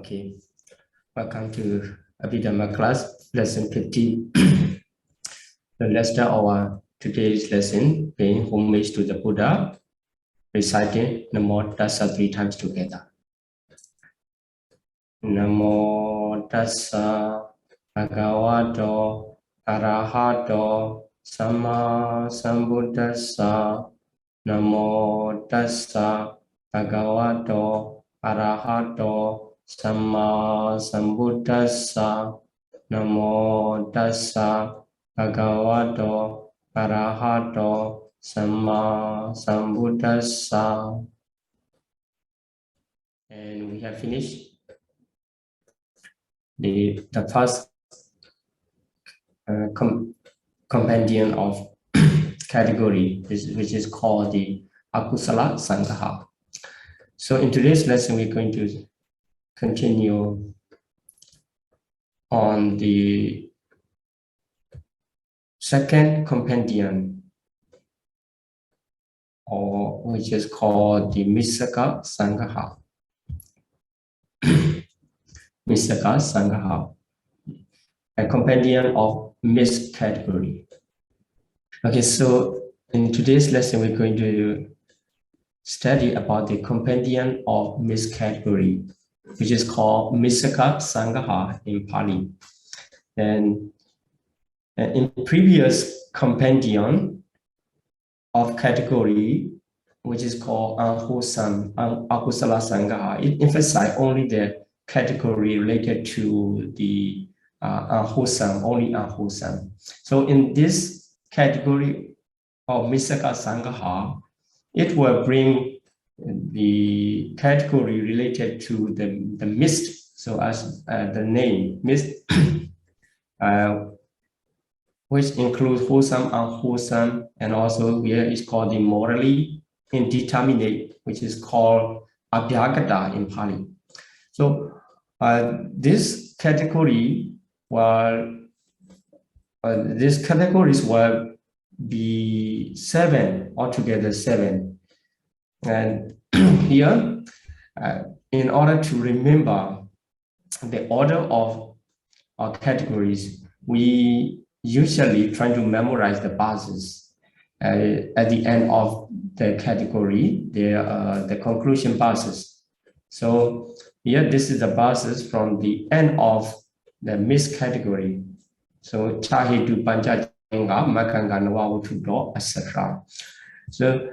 Okay, welcome to Abhidhamma class, lesson 15. So let's start our today's lesson, paying homage to the Buddha, reciting Namo Tassa 3 times together. Namo Tassa Bhagavato Arahato Sama Sambuddhassa. Namo Tassa Bhagavato Arahato Sama Sambuddhassa. Namo Tassa Bhagavato Arahato Sama Sambuddhassa. And we have finished the first compendium of category, which is called the Akusala Sangaha. So in today's lesson, we're going to continue on the second compendium, or which is called the Misaka Sangaha. Misaka Sangaha, a compendium of mixed category. Okay, so in today's lesson, we're going to study about the compendium of mixed category, which is called Misaka Sangaha in Pali. And in previous compendium of category, which is called Unwholesome, Akusala Sangaha, it emphasized only the category related to the unwholesome, only unwholesome. So in this category of Misaka Sangaha, it will bring the category related to the mist. So as the name mist, which includes wholesome, unwholesome, and also here is called the morally indeterminate, which is called Abhyagata in Pali. So this category these categories will be altogether seven. And here, in order to remember the order of our categories, we usually try to memorize the bases at the end of the category, the conclusion bases. So here, this is the basis from the end of the mixed category. So Chahitu Pancha Jenga, Makanga Nawa Utudo, etc. So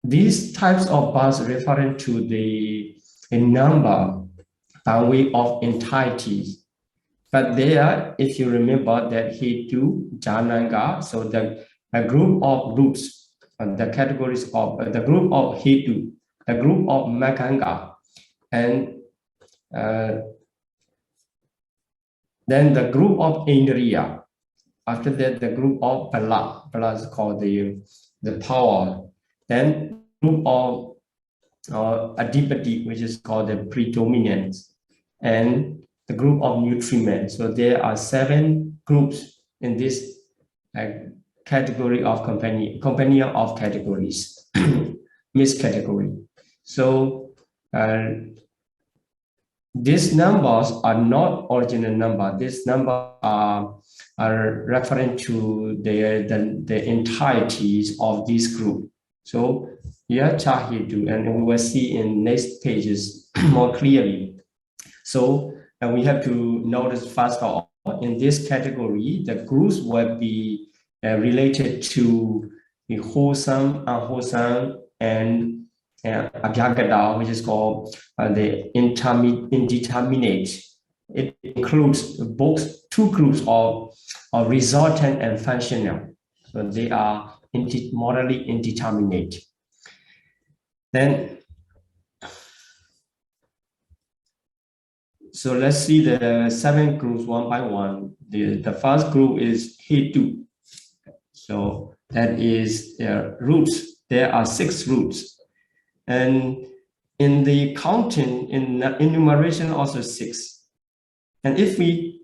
these types of bars referring to the number by way of entities. But there, if you remember that Hitu, Jananga, so a group of roots, the categories of the group of Hitu, the group of Makanga, and then the group of Indriya. After that, the group of Pala. Pala is called the power. Then group of Adipati, which is called the predominance, and the group of nutriment. So there are 7 groups in this category of compendium of categories, mixed category. So these numbers are not original number. These numbers are referring to the entireties of this group. So here Chahitu, and we will see in next pages more clearly. So we have to notice first of all, in this category, the groups will be related to the wholesome, unwholesome, and Abhyagata, which is called the indeterminate. It includes both 2 groups of resultant and functional. So they are morally indeterminate. Then, so let's see the 7 groups one by one. The first group is Hitu. So that is their roots. There are 6 roots. And in the counting, in enumeration, also 6. And if we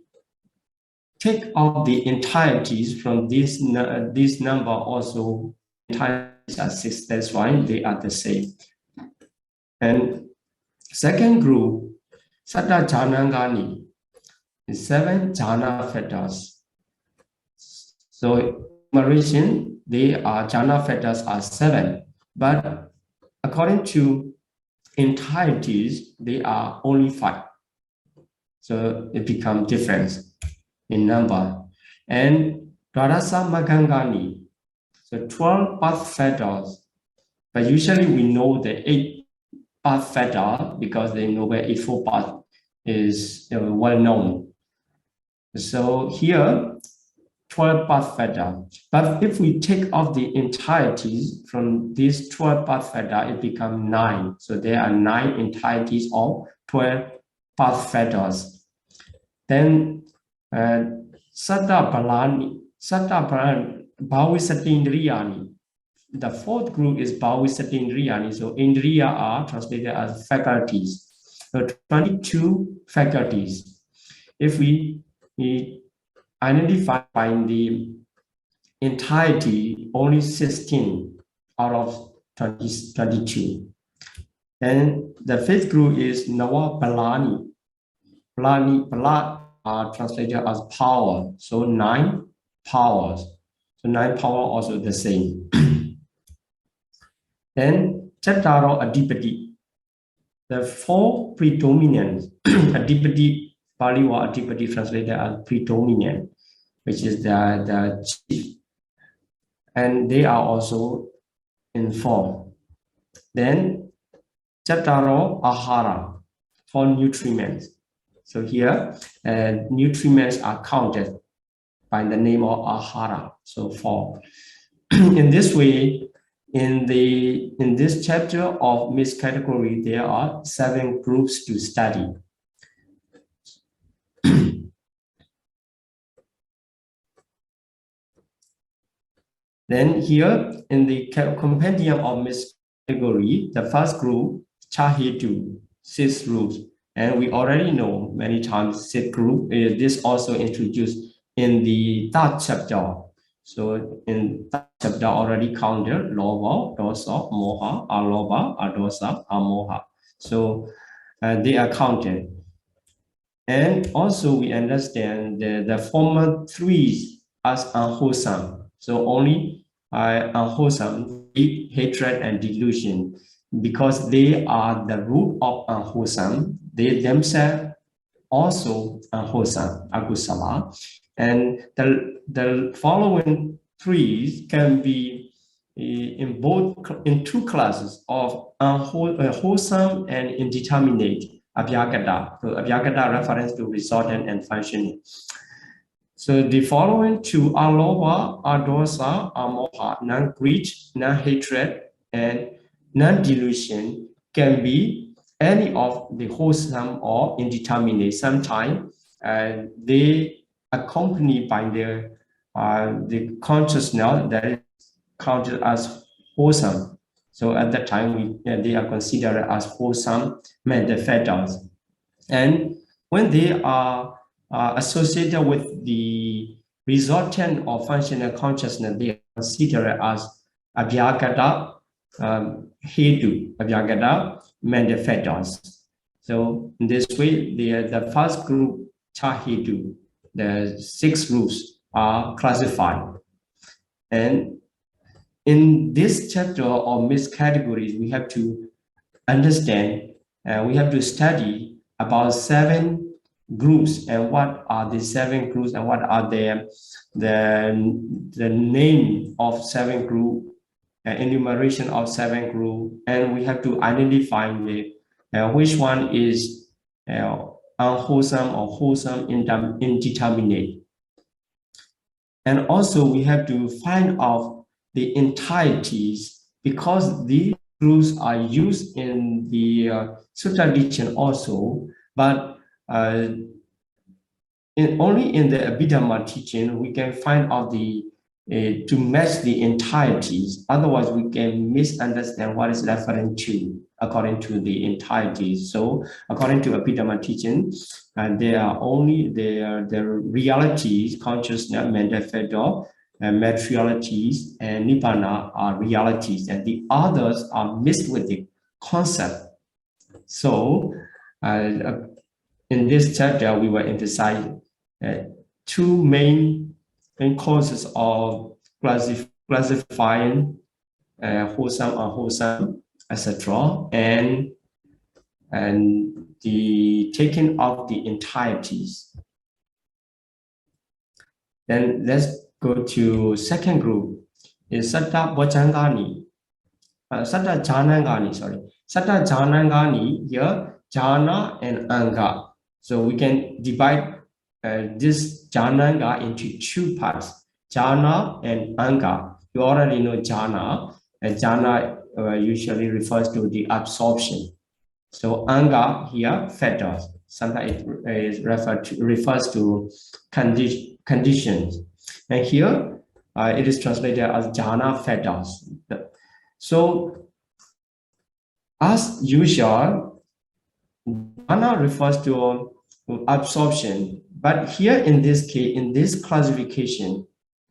take out the entireties from this number, also entireties are 6. That's why they are the same. And second group, Satta Janangani, is 7 jhana factors. So enumeration, jhana factors are 7, but according to entities, they are only 5. So it becomes different in number. And Radhasa Magangani, so 12 path factors, but usually we know the 8 path factor because the Noble Eightfold Path is well known. So here, 12 path factor. But if we take off the entities from these 12 path factor, it becomes 9. So there are 9 entities of 12 path factors. Then Satta Bhavisatindriyani. The fourth group is Bhavisatindriyani. So Indriya are translated as faculties. So 22 faculties. If we identify the entirety, only 16 out of 22. Then the fifth group is Nawa Balani. Bala are translated as power. So 9 powers. So 9 power also the same. Then Chattaro Adipati. The 4 predominant Adipati, Pali or Adipati translated as predominant, which is the chief. And they are also in 4. Then Chattaro Ahara, 4 nutriments. So here, nutriments are counted by the name of Ahara, so 4. In this way, in this chapter of mixed category, there are 7 groups to study. Then here in the compendium of mixed category, the first group, Chahetu, 6 groups. And we already know many times 6 group. This also introduced in the third chapter. So in that chapter already counted Loba, Dosa, Moha, Aloba, Adosa, Amoha. So they are counted. And also we understand the former 3 as unwholesome. So only unwholesome, hatred and delusion, because they are the root of unwholesome. They themselves also unwholesome, agusala. And the following 3 can be in 2 classes of wholesome and indeterminate, abhyagata. So abhyagata reference to resultant and functioning. So the following 2 are aloba, adosa, amoha, non-greed, non-hatred, and non-delusion, can be any of the wholesome or indeterminate. Sometimes they accompanied by the consciousness that is counted as wholesome. So at that time, they are considered as wholesome mental factors. And when they are associated with the resultant or functional consciousness, they are considered as abhyagata, hetu, abhyagata mental factors. So in this way, the first group, Chahetu, the 6 groups are classified. And in this chapter of mixed categories, we have to understand, we have to study about 7 groups and what are the 7 groups and what are the name of 7 group, enumeration of 7 group, and we have to identify which one is unwholesome or wholesome indeterminate. And also we have to find out the entities, because these groups are used in the Sutta tradition also, but only in the Abhidhamma teaching we can find out to match the entities. Otherwise, we can misunderstand what is referring to according to the entities. So, according to Abhidhamma teaching, there are only the realities, consciousness, mental factor, materialities, and nibbana are realities, and the others are mixed with the concept So in this chapter, we will emphasize two main causes of classifying wholesome, unwholesome, etc., and the taking of the entireties. Then let's go to second group. Is Satta Bojangani. Satta Janangani, sorry. Satta Janangani, here, Jana and Anga. So we can divide this Jananga into two parts, Jana and Anga. You already know Jana, and Jana usually refers to the absorption. So Anga here, fetters. Sometimes it refers to conditions. And here, it is translated as Jana fetters. So, as usual, Jana refers to absorption, but here in this case, in this classification,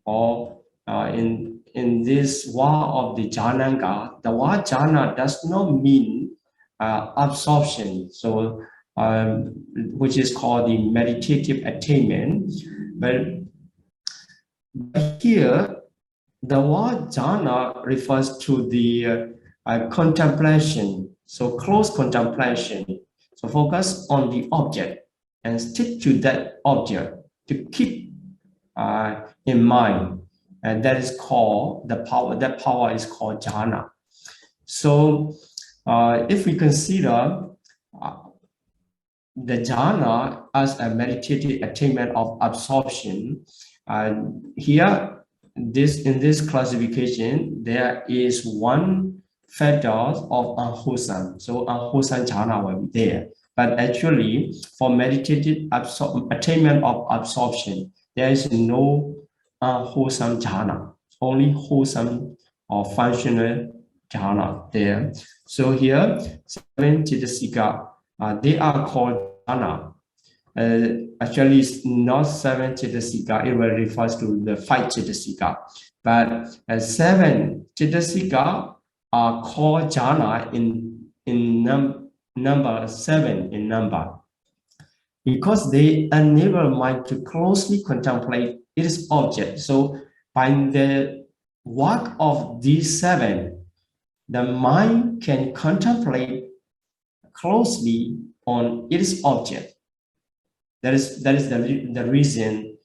or in this wa of the Jananga, the wa Jana does not mean absorption. So, which is called the meditative attainment, but here the word jhana refers to the contemplation, so close contemplation. So focus on the object and stick to that object to keep in mind, and that is called the power. That power is called jhana. So if we consider the jhana as a meditative attainment of absorption, here in this classification, there is one factor of unwholesome. So unwholesome jhana will be there. But actually, for meditative attainment of absorption, there is no unwholesome jhana, only wholesome or functional jhana there. So here, 7 Chitasika, they are called jhana. Actually, it's not 7 Chitasika, it will refers to the 5 Chitasika. But 7 Chitasika are called jhana in number 7 in number, because they enable mind to closely contemplate its object. So by the work of these 7, the mind can contemplate closely on its object. That is the reason.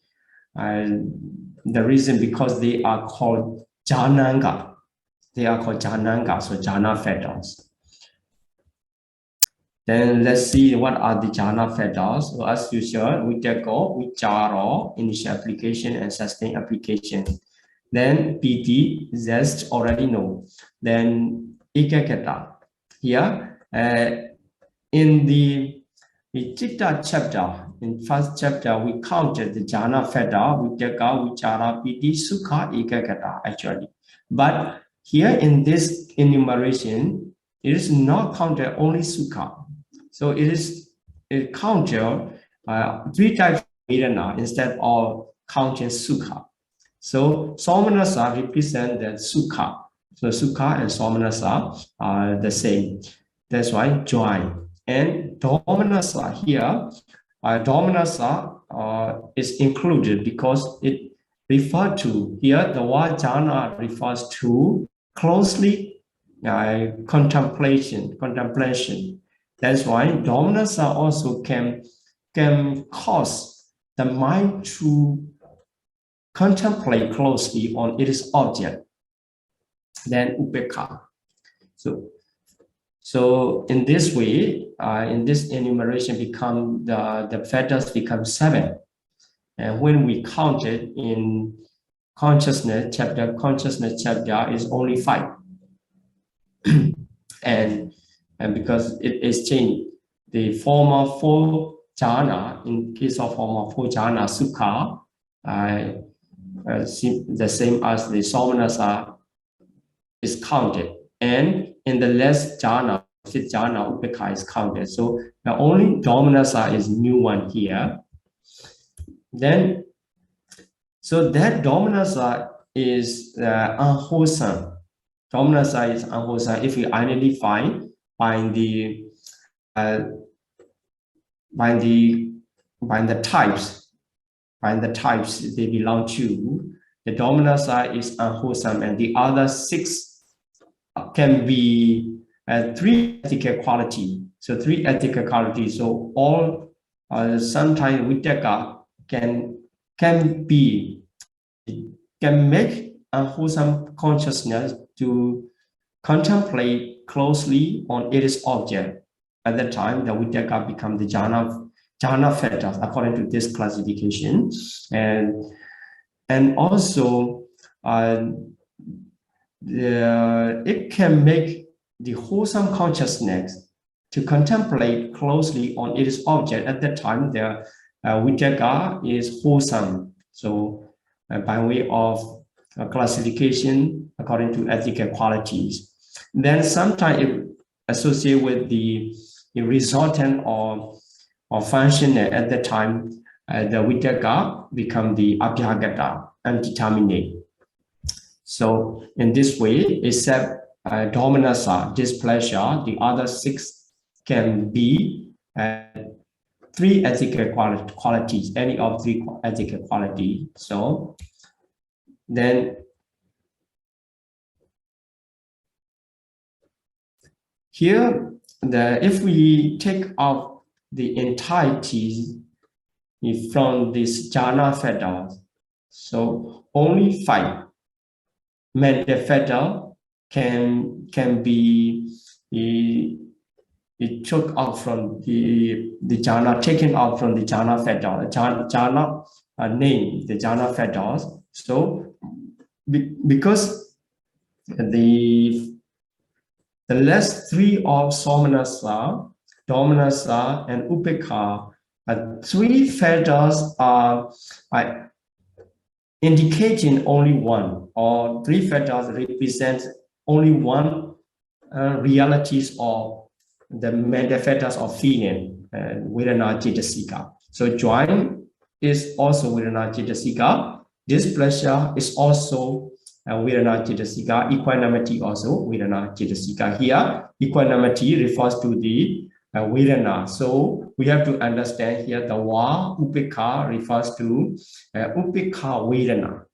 The reason because they are called jananga. They are called jananga, so jhana fetters. Then let's see what are the jhana fetters. So as usual, we take go vicharo, initial application and sustained application. Then piti, zest, already know. Then ikakata. Here, in the Chitta chapter, in first chapter, we counted the jhana fetter, vitaka, vichara, piti, sukha, ekagata, actually. But here in this enumeration, it is not counted only sukha. So it counted 3 types of vedana instead of counting sukha. So somanasa represent the sukha. So sukha and somanasa are the same. That's why joy. And domanasa here, domanasa is included because it refers to, here the word jhana refers to closely contemplation. That's why domanasa also can cause the mind to contemplate closely on its object. Then upekha. So in this way, in this enumeration, the fetters become 7. And when we count it in consciousness chapter is only 5. and because it is changed, the former 4 jhana, in case of former 4 jhana, sukha, the same as the somanasa is counted. And in the last jhana, 5th jhana, upekha is counted. So the only domanasa is new one here. Then, so that domanasa is unwholesome. Domanasa is unwholesome if we identify by the by the types they belong to. The dominant side is unwholesome, and the other 6 can be 3 ethical quality. So 3 ethical qualities. So all sometimes Vitaka can make unwholesome consciousness to contemplate closely on its object. At that time, the Vitaka become the jhana fetters according to this classification, and also it can make the wholesome consciousness to contemplate closely on its object. At that time, the Vitaka is wholesome. So by way of classification according to ethical qualities. Then sometimes it associate with the resultant or function. At that time, the Vitaka become the Abhyagata, undeterminate. So in this way, except dominasa, displeasure, the other 6 can be 3 ethical qualities, any of 3 ethical qualities. So then here, if we take out the entirety from this jhana fetters, so only 5 mental fetter can be it took out from the jhana, taken out from the jhana fetter, jhana name, the jhana fetters. So because the last 3 of somanasa, dominasa, and upekha, 3 fetters are indicating only one, or 3 fetters represent only one realities of the mental fetters of feeling, Vedana Cetasika. So joy is also Vedana Cetasika. Displeasure is also Vedana Cetasika. Equanimity also Vedana Cetasika. Here, equanimity refers to the Vedana. So we have to understand here the wa upekha refers to upekha Vedana.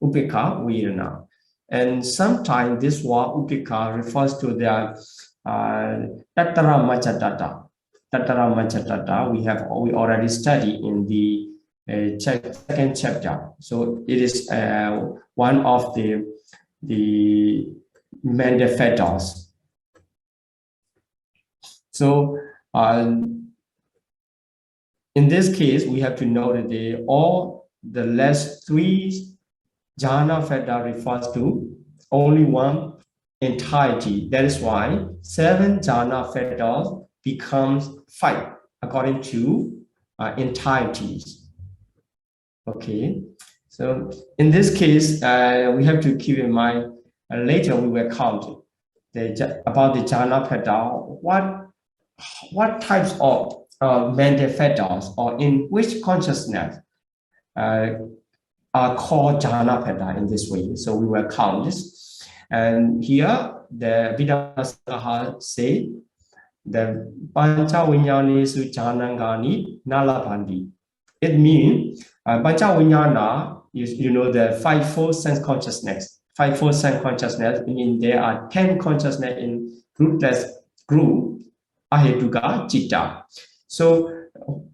Upekha Vedana. And sometimes this wa upekha refers to the tattara machatata. Tattara machatata we already studied in the 2nd chapter. So it is one of the mental fetters. So in this case, we have to know that all the last 3 jhana fetter refers to only one entirety. That is why 7 jhana fetters becomes 5 according to entities. Okay, so in this case, we have to keep in mind. Later we will count about the jhana fetter. What types of mental fetters, or in which consciousness are called jhana fetter in this way. So we will count this. And here the Abhidhamma say the pancha vinyanesu jhanangani nalabhandi. It means pancha vinyana is, the 5-fold sense consciousness. 5-fold sense consciousness means there are 10 consciousness in rootless group, ahetuka citta. So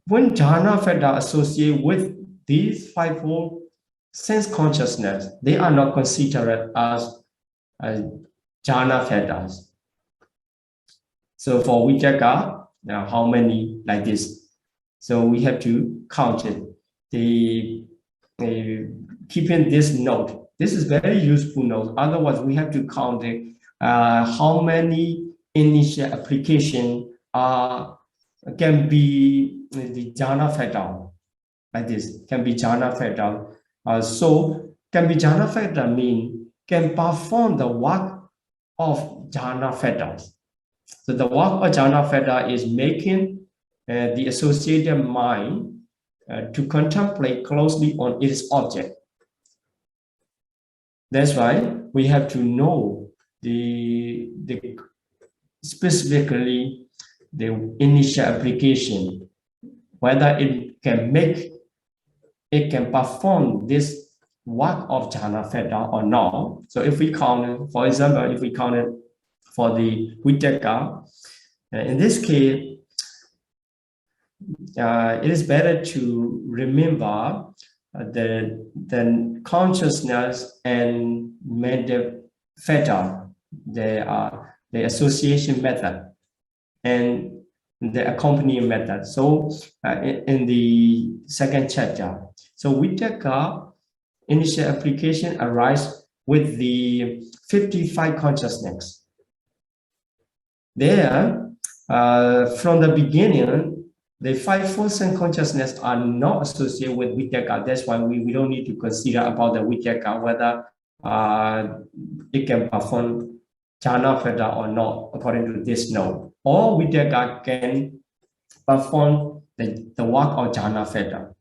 when jhana fetter associate with these 5-fold sense consciousness, they are not considered as jhana fetters. So for Vijaka, now how many like this? So we have to count it. Keeping this note. This is very useful note. Otherwise, we have to count how many initial application can be the jhana fetter. Like this, can be jhana fetter. So can be jhana fetter mean can perform the work of jhana fetters. So the work of jhana fetter is making the associated mind to contemplate closely on its object. That's why we have to know the specifically the initial application, whether it can perform this work of jhana theta or not. So if we count it, for example, if we count it for the Vitaka, in this case, it is better to remember the consciousness and mental theta, the association method and the accompanying method. So in the second chapter, so Vitaka initial application arises with the 55 consciousness. There, from the beginning, the 5 sense consciousness are not associated with Vitaka. That's why we don't need to consider about the Vitaka, whether it can perform jhana theta or not, according to this note. Or Vitaka can perform the work of jhana theta.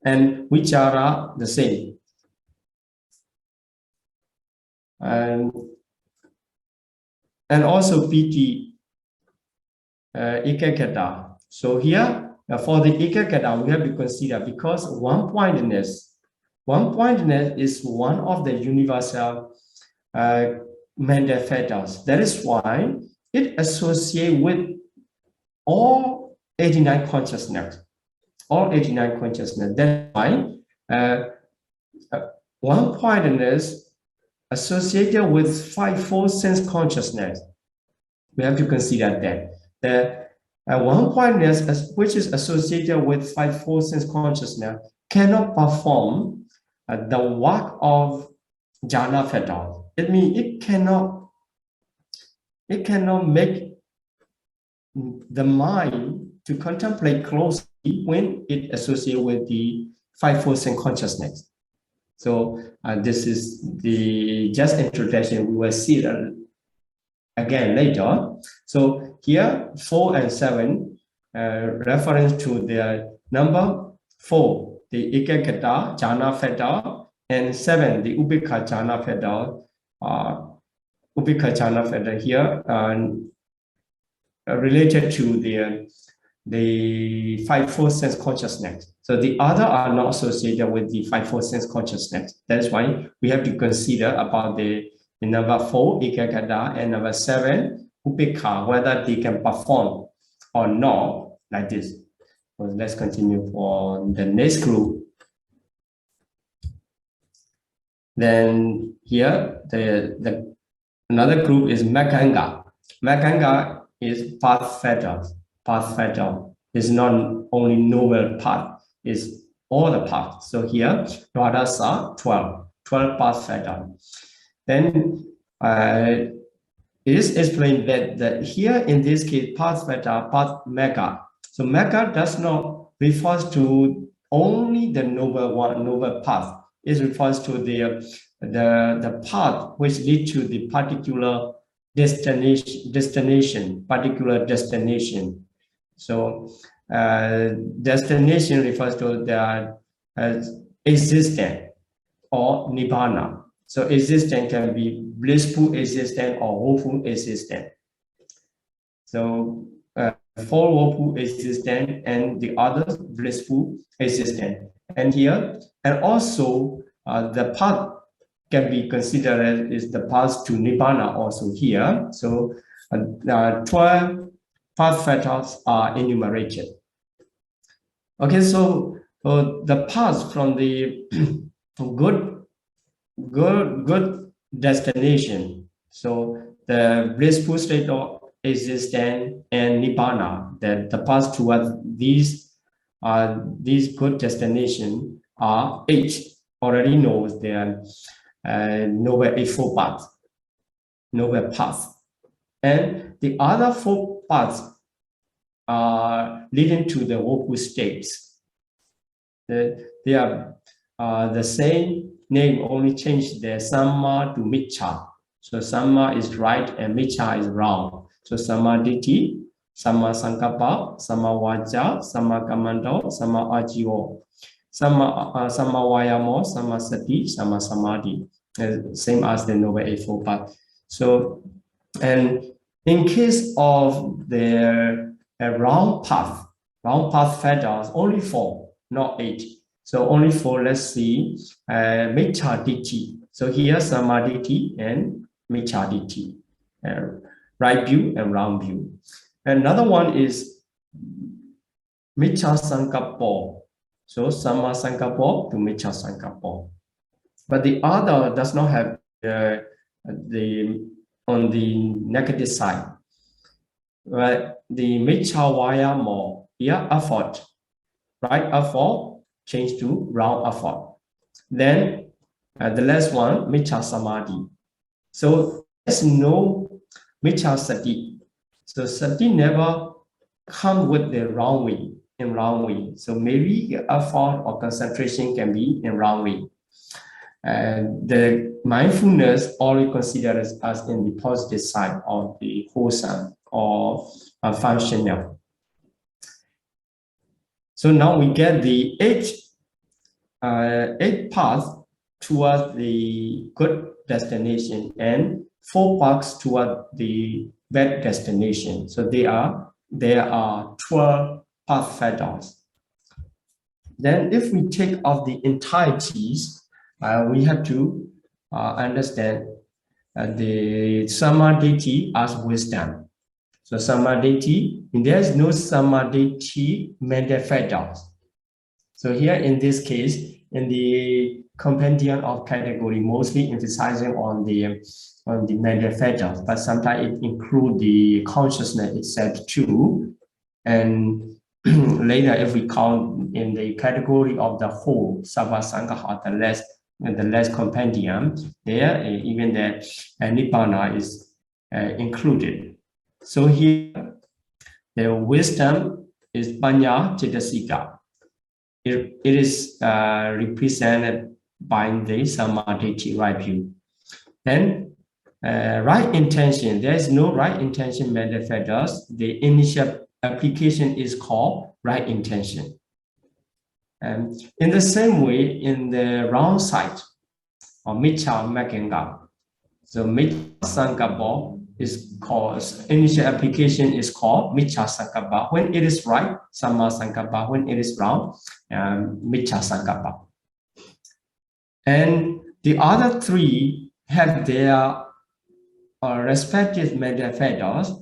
And vichara the same. And also piti ekagata. So here for the ekagata we have to consider, because one-pointedness is one of the universal mental factors. That is why it associates with all 89 consciousness. All 89 consciousness. That's why one-pointedness associated with 5 sense consciousness. We have to consider that. The one-pointedness, which is associated with 5 sense consciousness, cannot perform the work of jhana theta. It means it cannot make the mind to contemplate closely when it associates with the 5 sense consciousness. So this is the just introduction. We will see that again later. So here 4 and 7 reference to the number 4, the ekagata jhana theta, and 7, the ubekha jhana theta. Ubekha jhana theta here related to the 5 sense consciousness. So the other are not associated with the 5 sense consciousness. That's why we have to consider about the number 4, ekagata, and number 7, upekha, whether they can perform or not, like this. So let's continue for the next group. Then here, another group is Makanga. Makanga is path theta. Path theta is not only noble path, is all the paths. So here, Dwadasa 12 path theta. Then it is explained that here in this case, path theta, path mega. So mega does not refers to only the noble path. It refers to the path which lead to the particular destination. So destination refers to the existence or nibbana. So existence can be blissful existence or woeful existence. So 4 woeful existence and the others blissful existence. And here, and also the path can be considered as the path to nibbana also here. So 12 path factors are enumerated. Okay, so the path from the good destination. So the blissful state of existence and nibbana, the path towards these good destination are 8. Already knows their noble eightfold path, noble path, and the other 4 paths are leading to the woeful states. They are the same name, only change the samma to miccha. So samma is right and miccha is wrong. So samma ditti, samma sankappa, samma vaca, samma kammanto, samma ajivo, samma vayamo, samma sati, samma samadhi. Same as the noble eightfold path. So, and in case of the a round path fetters, only 4, not 8. So only 4, let's see, Miccha Ditti. So here Samadhi and Miccha Ditti, right view and round view. Another one is Miccha Sankappo. So Sama Sankappo to Miccha Sankappo. But the other does not have on the negative side. Right, the Miccha Vaya more, here effort, right effort, change to round effort. Then the last one, Miccha Samadhi. So there's no Miccha Sati. So Sati never come with the wrong way, in wrong way. So maybe effort or concentration can be in wrong way. And the mindfulness only considered as in the positive side of the wholesome or functional. So now we get the eight paths towards the good destination and 4 paths toward the bad destination. So there are 12 path fetters. Then if we take off the entireties, we have to understand the Samadhi as wisdom. So Samadhi, there is no Samadhi mental fetters. So here in this case, in the compendium of category, mostly emphasizing on the mental fetters, but sometimes it includes the consciousness itself too. And later, if we count in the category of the whole Sarva-Sangaha, the last compendium, there even the Nibbana is included. So here, the wisdom is Panya Cetasika. It is represented by the Samadhi right view. Then right intention, there is no right intention mental fetters. The initial application is called right intention. And in the same way, in the wrong side, or Miccha Makenga, so Miccha Sankappa is called, initial application is called Miccha Sankappa. When it is right, Samma Sankappa. When it is wrong, Miccha Sankappa. And the other 3 have their respective mental fetters.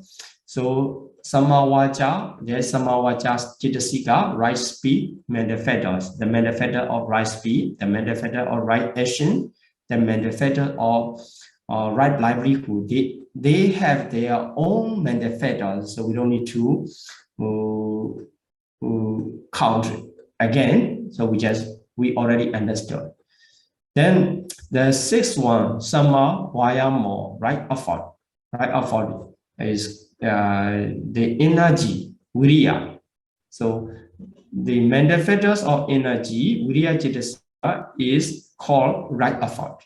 So Samma Vaca, there's Samma Vaca Cetasika, right speed, mental fetters. The mental fetter of right speed, the mental fetter of right action, the mental fetter of right livelihood. They have their own mental fetters, so we don't need to count again. So we already understood. Then the 6th one, Samma Vayamo, right effort. Right effort is the energy, Viriya. So the mental fetters of energy, Viriya Cetasika, is called right effort.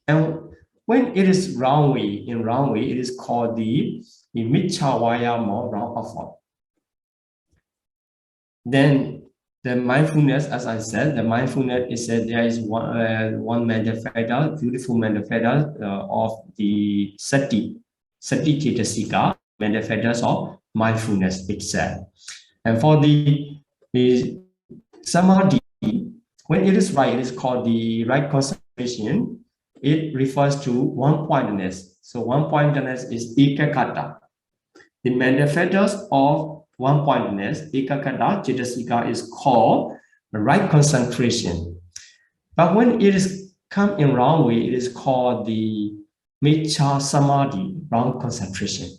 And when it is wrong way, it is called the Miccha Vayamo, wrong effort. Then the mindfulness, as I said, the mindfulness is that there is one mental fetter, beautiful mental fetter of the Sati Cetasika, mental fetters of mindfulness itself. And for the Samadhi, when it is right, it is called the right concentration. It refers to one-pointedness. So one-pointedness is Ekakata. The mental fetters of one-pointedness, Ekakata Cetasika, is called the right concentration. But when it is come in wrong way, it is called the Miccha Samadhi, wrong concentration.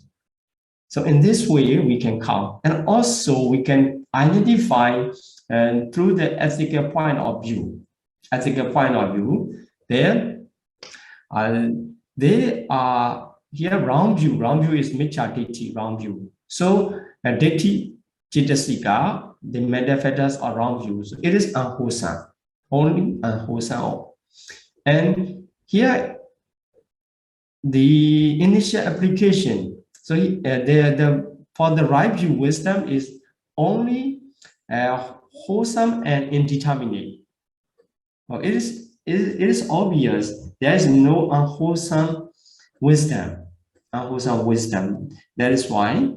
So in this way, we can count. And also we can identify through the ethical point of view. They are here round view. Round view is Miccha Ditti, round view. So Ditti Cetasika, the mental fetters are round view. So it is unwholesome, only unwholesome. And here, the initial application. So for the right view, wisdom is only wholesome and indeterminate. Well, it is obvious there is no unwholesome wisdom. That is why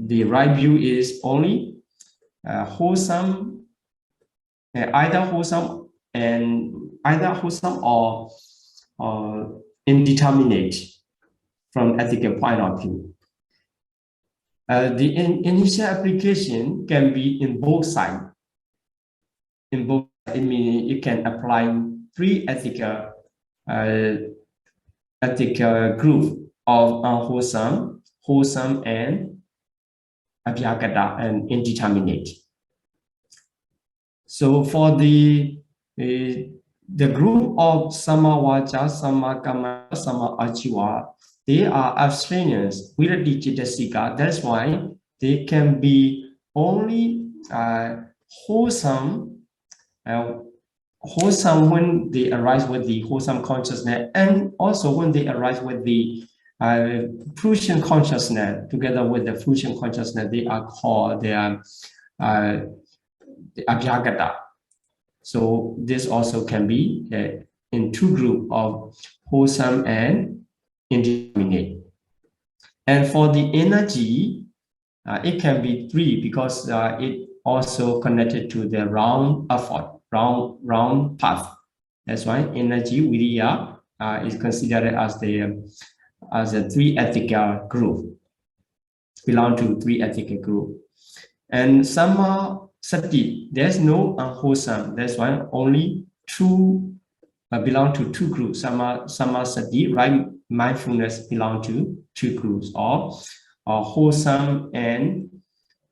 the right view is only wholesome, either wholesome or indeterminate from ethical point of view. The initial application can be in both sides. In both, it means you can apply three ethical group of unwholesome, wholesome, and abhyagata and indeterminate. So for the group of Samavacha, Samakama, Samaachiva, they are abstaining Virati Chitasika. That's why they can be only wholesome when they arise with the wholesome consciousness, and also when they arise with the fruition consciousness, together with the fruition consciousness, they are called the abhyagata. So this also can be in two groups of wholesome and indeterminate. And for the energy, it can be three because it also connected to the round effort, round path. That's why energy viriya is considered as a three ethical group, belong to three ethical group. And sama sati, there's no unwholesome. That's why only two belong to two groups. Sama sati, right mindfulness, belong to two groups, or wholesome and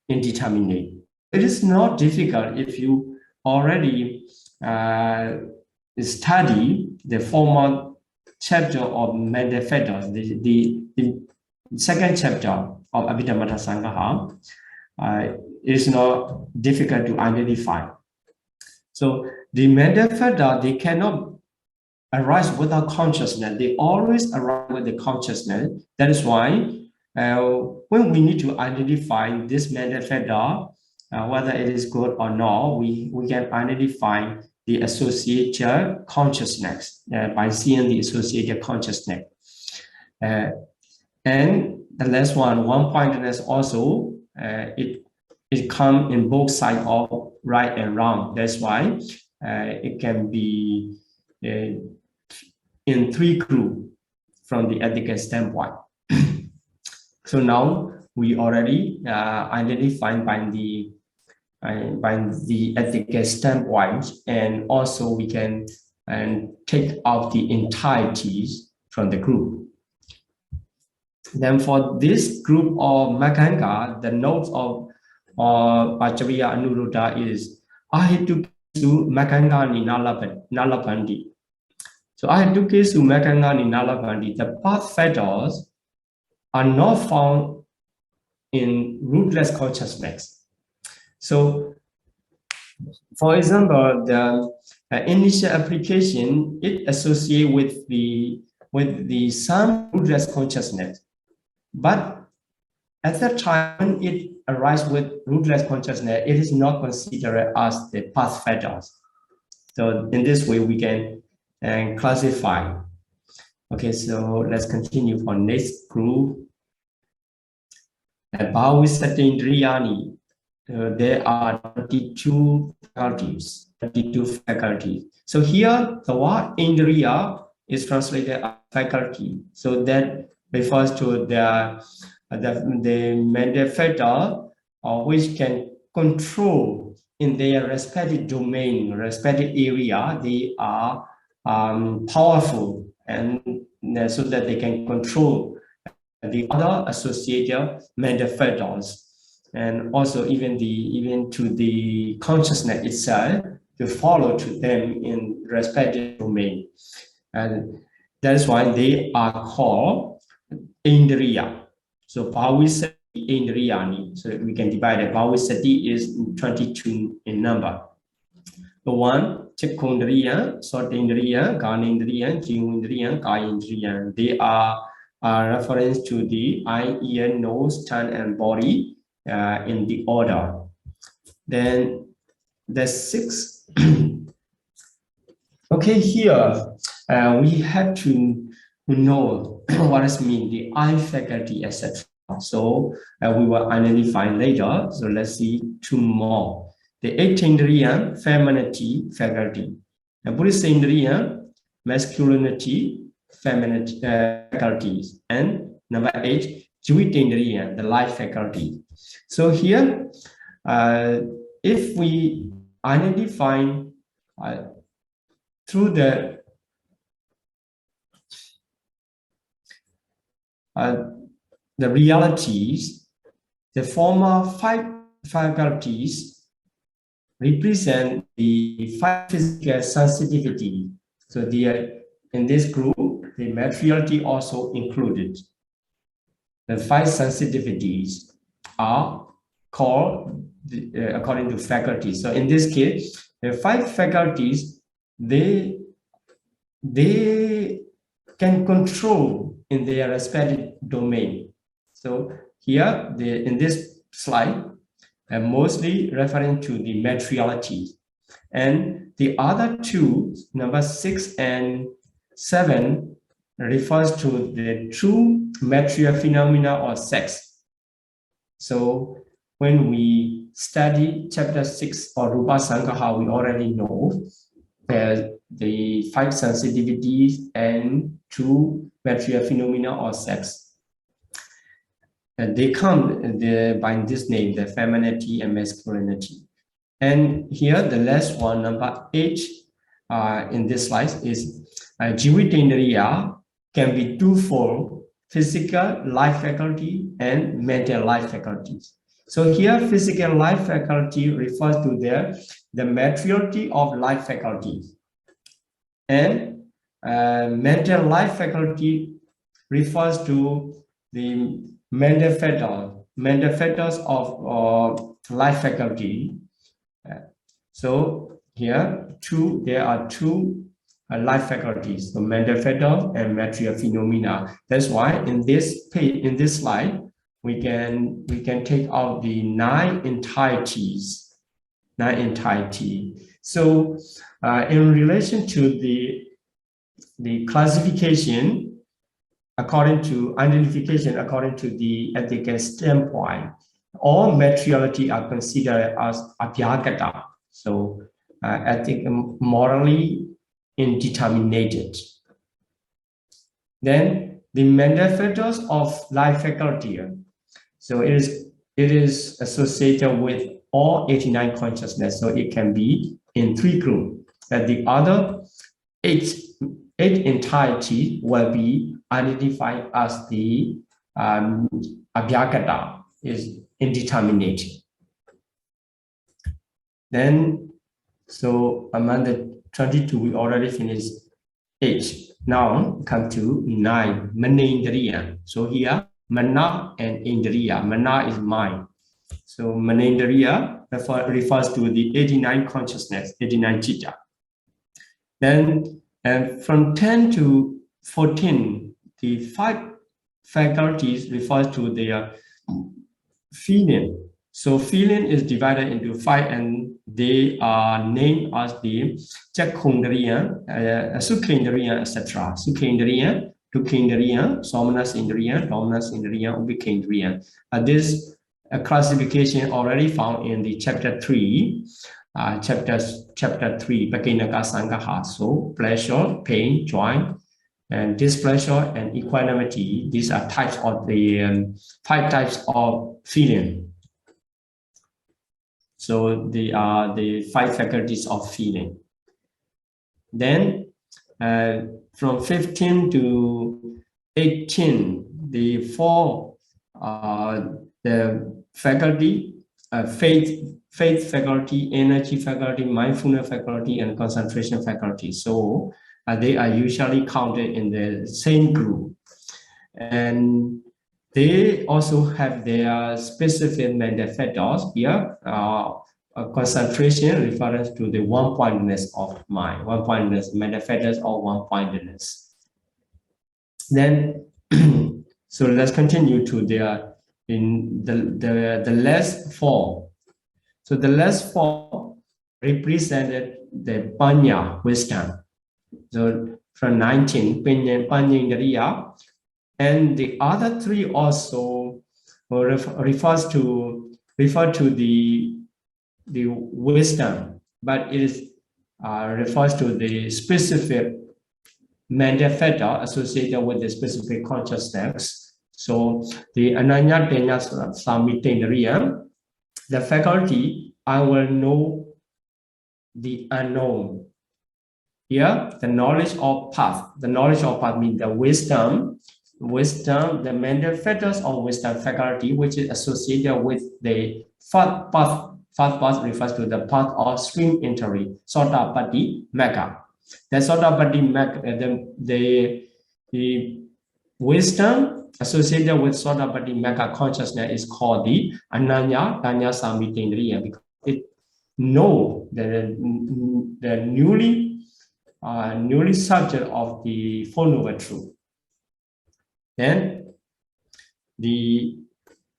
indeterminate. It is not difficult if you already study the former chapter of mental factors, the second chapter of Abhidhamma Sangaha. It is not difficult to identify. So the mental factors, they cannot arise without consciousness. They always arise with the consciousness. That is why when we need to identify this mental factor, whether it is good or not, we can identify the associated consciousness by seeing the associated consciousness. And the last one pointedness also, it comes in both sides of right and wrong. That's why it can be in three groups from the ethical standpoint. So now we already identified by the ethical standpoint, and also we can take out the entities from the group. Then for this group of Makanga, the notes of Pachariya Anuruddha is Ahitukesu Makangani Nalapandi. So Ahitukesu Makangani Nalapandi, the path factors are not found in rootless consciousness. So, for example, the initial application, it associates with the some rootless consciousness, but at that time it arises with rootless consciousness, it is not considered as the path factors. So in this way, we can classify. Okay, so let's continue for next group. Bhavisatindriyani. There are 32 faculties. So here, the word indriya is translated as faculty. So that refers to the mental factor which can control in their respective domain, respective area. They are powerful, and so that they can control the other associated mental factors, and also even to the consciousness itself to follow to them in respective domain, and that is why they are called indriya. So bhavisati indriyani. So we can divide it. Bhavisati is 22 in number. The one, Chikkundriya, Sotindriya, Ganindriya, Jivindriya, Kayindriya. They are reference to the eye, ear, nose, tongue, and body in the order. Then the six. Okay, here we have to know what does mean the eye faculty, etc. So we will identify later. So let's see two more. The 18th femininity faculty. The Buddhist masculinity, femininity faculties. And number 8, Jivitendriya, the life faculty. So here, if we identify through the realities, the former 5 faculties represent the 5 physical sensitivity. So in this group, the materiality also included. The 5 sensitivities are called according to faculties. So in this case, the 5 faculties, they can control in their respective domain. So here, in this slide, I'm mostly referring to the materiality. And the other 2, number 6 and 7, refers to the true material phenomena or sex. So when we study chapter 6 or Rupa Sankaha, we already know the 5 sensitivities and 2 material phenomena or sex. They come by this name, the femininity and masculinity. And here, the last one, number 8, in this slide is Jivitendriya can be twofold: physical life faculty and mental life faculties. So here, physical life faculty refers to the materiality of life faculties. And mental life faculty refers to the mental factors of life faculty. So here, there are 2 life faculties, the mental factors and material phenomena. That's why in this page, in this slide, we can take out the 9 entities. So in relation to the classification, according to identification, according to the ethical standpoint, all materiality are considered as abhyagata, so morally indeterminated. Then the mental factors of life faculty, so it is associated with all 89 consciousness, so it can be in 3 groups. And the other 8 entirety will be identified as the abhyagata, is indeterminate. Then, so among the 22, we already finished 8. Now come to 9, manindriya. So here, mana and indriya. Mana is mind. So manindriya refers to the 89 consciousness, 89 citta. Then, from 10 to 14, the 5 faculties refers to their feeling. So feeling is divided into 5, and they are named as the Chakhundriya, Sukhindriya, etc. Sukhindriya, Dukhindriya, Somanas Indriya, Domanas Indriya, Ubhikindriya. This classification already found in the chapter 3. Chapter 3, Pakinaka Sangaha. So pleasure, pain, joy, and displeasure and equanimity. These are types of the 5 types of feeling. So they are the 5 faculties of feeling. Then from 15 to 18, the 4 the faculty, faith faculty, energy faculty, mindfulness faculty, and concentration faculty. So they are usually counted in the same group. And they also have their specific mental factors here. Concentration refers to the one-pointedness of mind, one-pointedness, mental factors or one-pointedness. Then, so let's continue to the last 4. So the last 4 represented the Panya, wisdom. So from 19, Panya Indriya, and the other 3 also refers to the wisdom, but it is refers to the specific mental factor associated with the specific consciousness. So the Ananya Tenya Samitendriya, the faculty, I will know the unknown. Here, the knowledge of path. The knowledge of path means the wisdom, the mental factors of wisdom faculty, which is associated with the path. Path refers to the path of stream entry, Sotapatti Magga. The Sotapatti Magga, the wisdom associated with Sotapatti Magga consciousness is called the Ananya Tanya Samitendriya, because it know the newly subject of the Four Noble Truth. Then the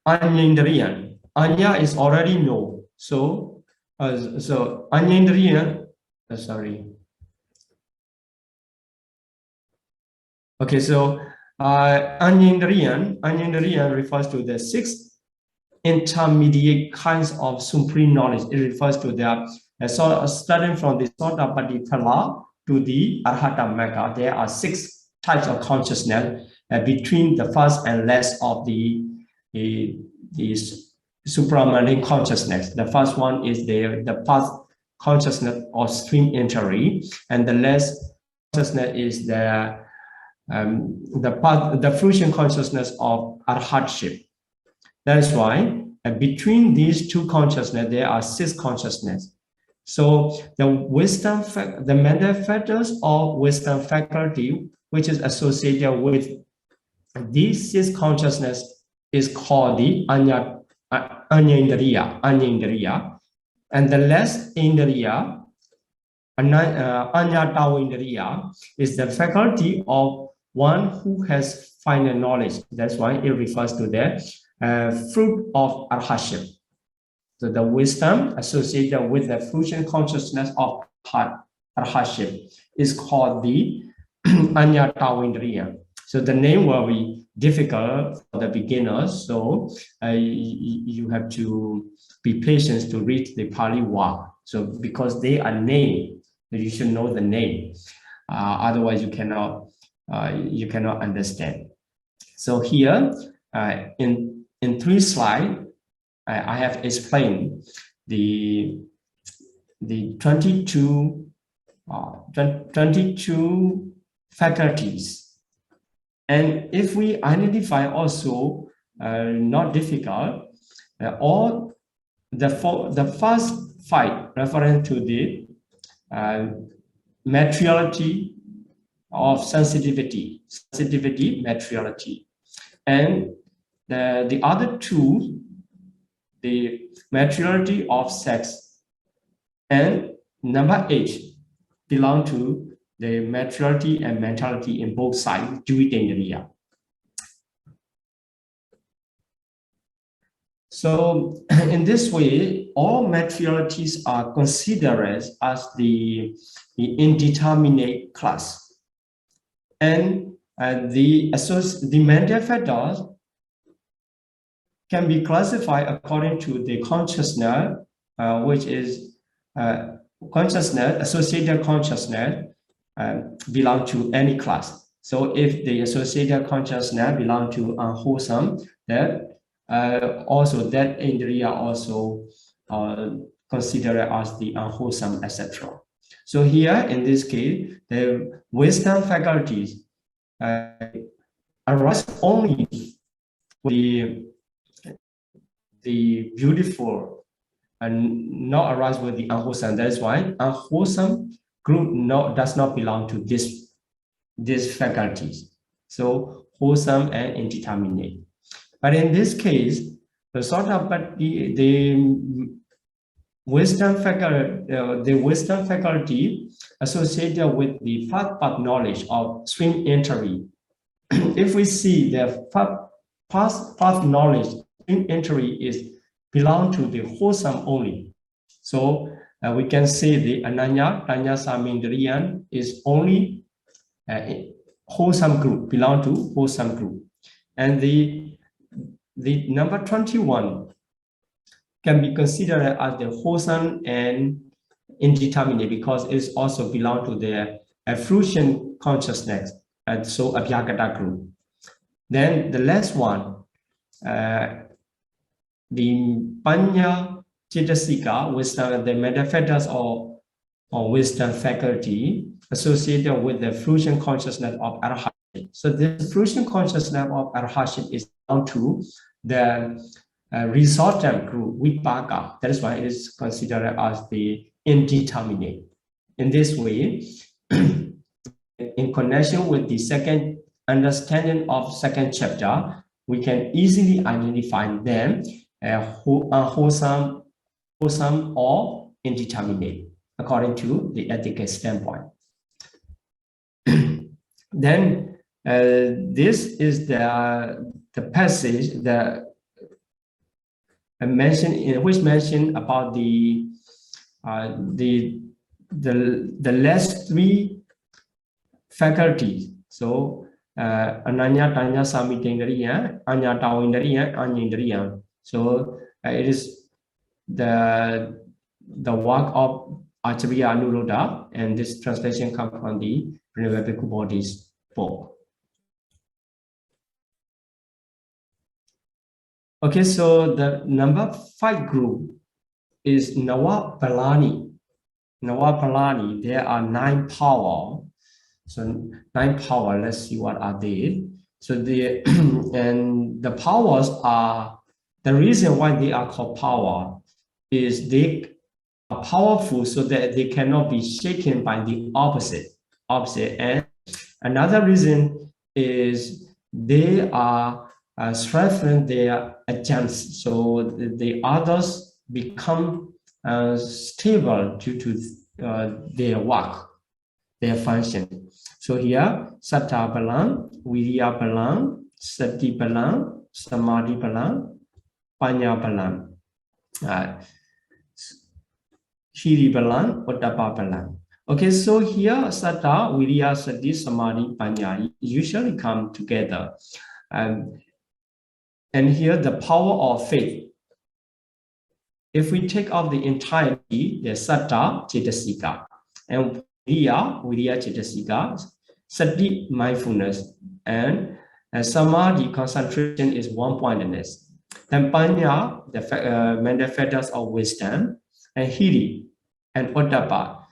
Anyendriyan. Anya is already known. So Anyendriyan, sorry. Okay, so Anyendriyan refers to the 6 intermediate kinds of supreme knowledge. It refers to the starting from the Sotapatti Phala to the Arhata Magga. There are 6 types of consciousness between the first and last of the supramarine consciousness. The first one is the path consciousness of stream entry, and the last consciousness is the fruition consciousness of arhatship. That is why between these two consciousness there are 6 consciousness. So the mental factors of wisdom faculty, which is associated with these 6 consciousness, is called the Anyendriya, and the last Indriya, Anyatawindriya, is the faculty of one who has final knowledge. That's why it refers to the fruit of arhatship. So the wisdom associated with the fruition consciousness of arhatship is called the Anyatawindriya. So the name will be difficult for the beginners, so you have to be patient to read the Pali word. So because they are named, you should know the name. Otherwise, you cannot understand. So here, in 3 slides, I have explained the 22 faculties. And if we identify also not difficult, all the first 5 referring to the materiality of sensitivity, materiality, and the other 2, the materiality of sex, and number 8 belong to the materiality and mentality in both sides, Dvitendriya. So in this way, all materialities are considered as the indeterminate class, and the mental factors can be classified according to the consciousness, which is associated consciousness, belong to any class. So if the associated consciousness belong to unwholesome, then also that indriya also considered as the unwholesome, etc. So here in this case, the wisdom faculties arise only with the beautiful and not arise with the unwholesome. That's why unwholesome group does not belong to these faculties. So wholesome and indeterminate. But in this case, the wisdom faculty associated with the path knowledge of stream entry. If we see the path knowledge, stream entry is belong to the wholesome only. So we can say the Ananya Tanya Samindriyan is only wholesome group, belong to wholesome group. And the the number 21 can be considered as the wholesome and indeterminate because it is also belong to the fruition consciousness, and so Abhyagata group. Then the last one, the Panya Chitasika, wisdom, the manifestos or wisdom faculty associated with the fruition consciousness of Arahaship. So this fruition consciousness of Arahaship is down to the resultant group, Vipaka. That is why it is considered as the indeterminate. In this way, in connection with the second understanding of second chapter, we can easily identify them wholesome or indeterminate according to the ethical standpoint. Then this is the passage that which mentioned about the last three faculties. So Ananya, Tanya, Samitendriya, Anya Tawindriya, Anyindriya. So it is the work of Acharya Anuruddha, and this translation comes from the Venerable Bhikkhu Bodhi's book. Okay, so the number 5 group is Navapalani. Navapalani, there are 9 power. So 9 power, let's see what are they. So and the powers are, the reason why they are called power is they are powerful so that they cannot be shaken by the opposite. And another reason is they are strengthening their agents, so the others become stable due to their work, their function. So here, Sattva Balan, Virya Balan, Sati Balan, Samadhi Balan, Panya Balan, Hiri Balan, Ottappa Balan. Okay, so here Sattva, Virya, Sati, Samadhi, Panya usually come together. And here the power of faith. If we take off the entirety, the Sattva, Cetasika, and Virya Cetasika, Sati, mindfulness, and Samadhi, concentration, is one-pointedness. Then Panya, the manifestos of wisdom, and Hiri and Ottappa.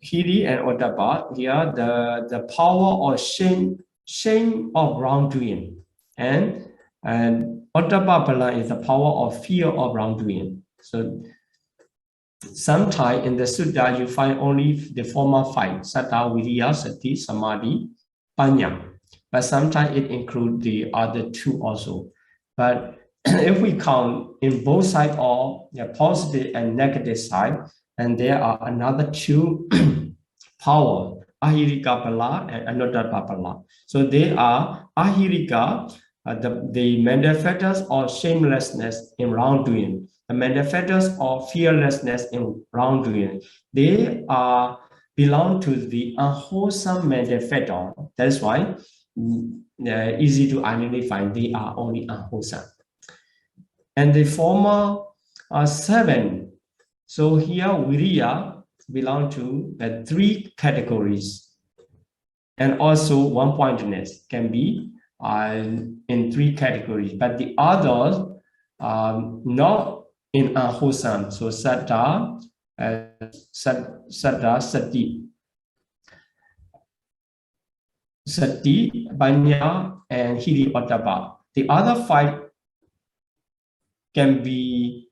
Hiri and Ottappa, here the power of shame of wrongdoing, and Ottappa Bala is the power of fear of wrongdoing. So sometimes in the sutta you find only the former 5, Sattva, Virya, Sati, Samadhi, Panya, but sometimes it includes the other 2 also. But if we count in both sides of the positive and negative side, and there are another 2 power, Ahirika Bala and Anuttara Bala. So they are Ahirika, the manifestos of shamelessness in wrongdoing, the manifestos of fearlessness in wrongdoing. They belong to the unwholesome manifesto. That is why easy to identify. They are only unwholesome. And the former 7. So here Virya belong to the 3 categories, and also one-pointedness can be in 3 categories, but the others not in unwholesome. So Sattva, Sati, Panya, and Hiri, Ottappa. The other 5 can be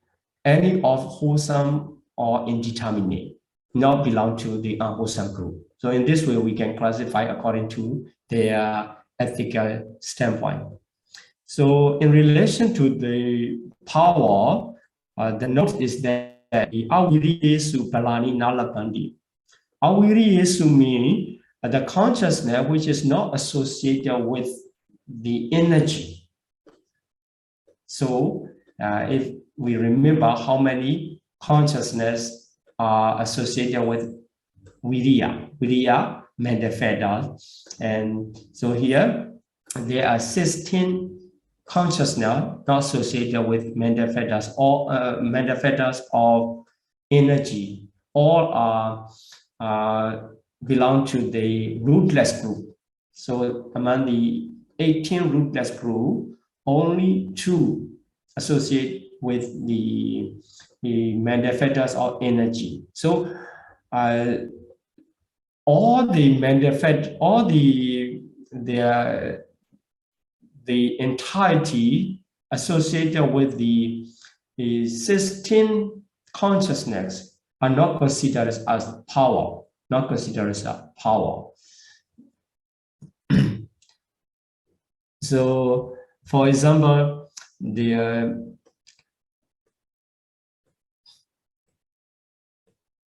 any of wholesome or indeterminate, not belong to the unwholesome group. So in this way, we can classify according to their ethical standpoint. So in relation to the power, the note is that the Awiriyesu Palani Nalapandi. Awiriyesu means the consciousness which is not associated with the energy. So if we remember how many consciousness are associated with Virya manifestos, and so here there are 16 consciousness not associated with mental factors or mental factors of energy. All belong to the rootless group. So among the 18 rootless group, only 2 associate with the mental factors of energy. So all the mental factors, all the entirety associated with the 16 consciousness are not considered as power, not considered as a power. So, for example,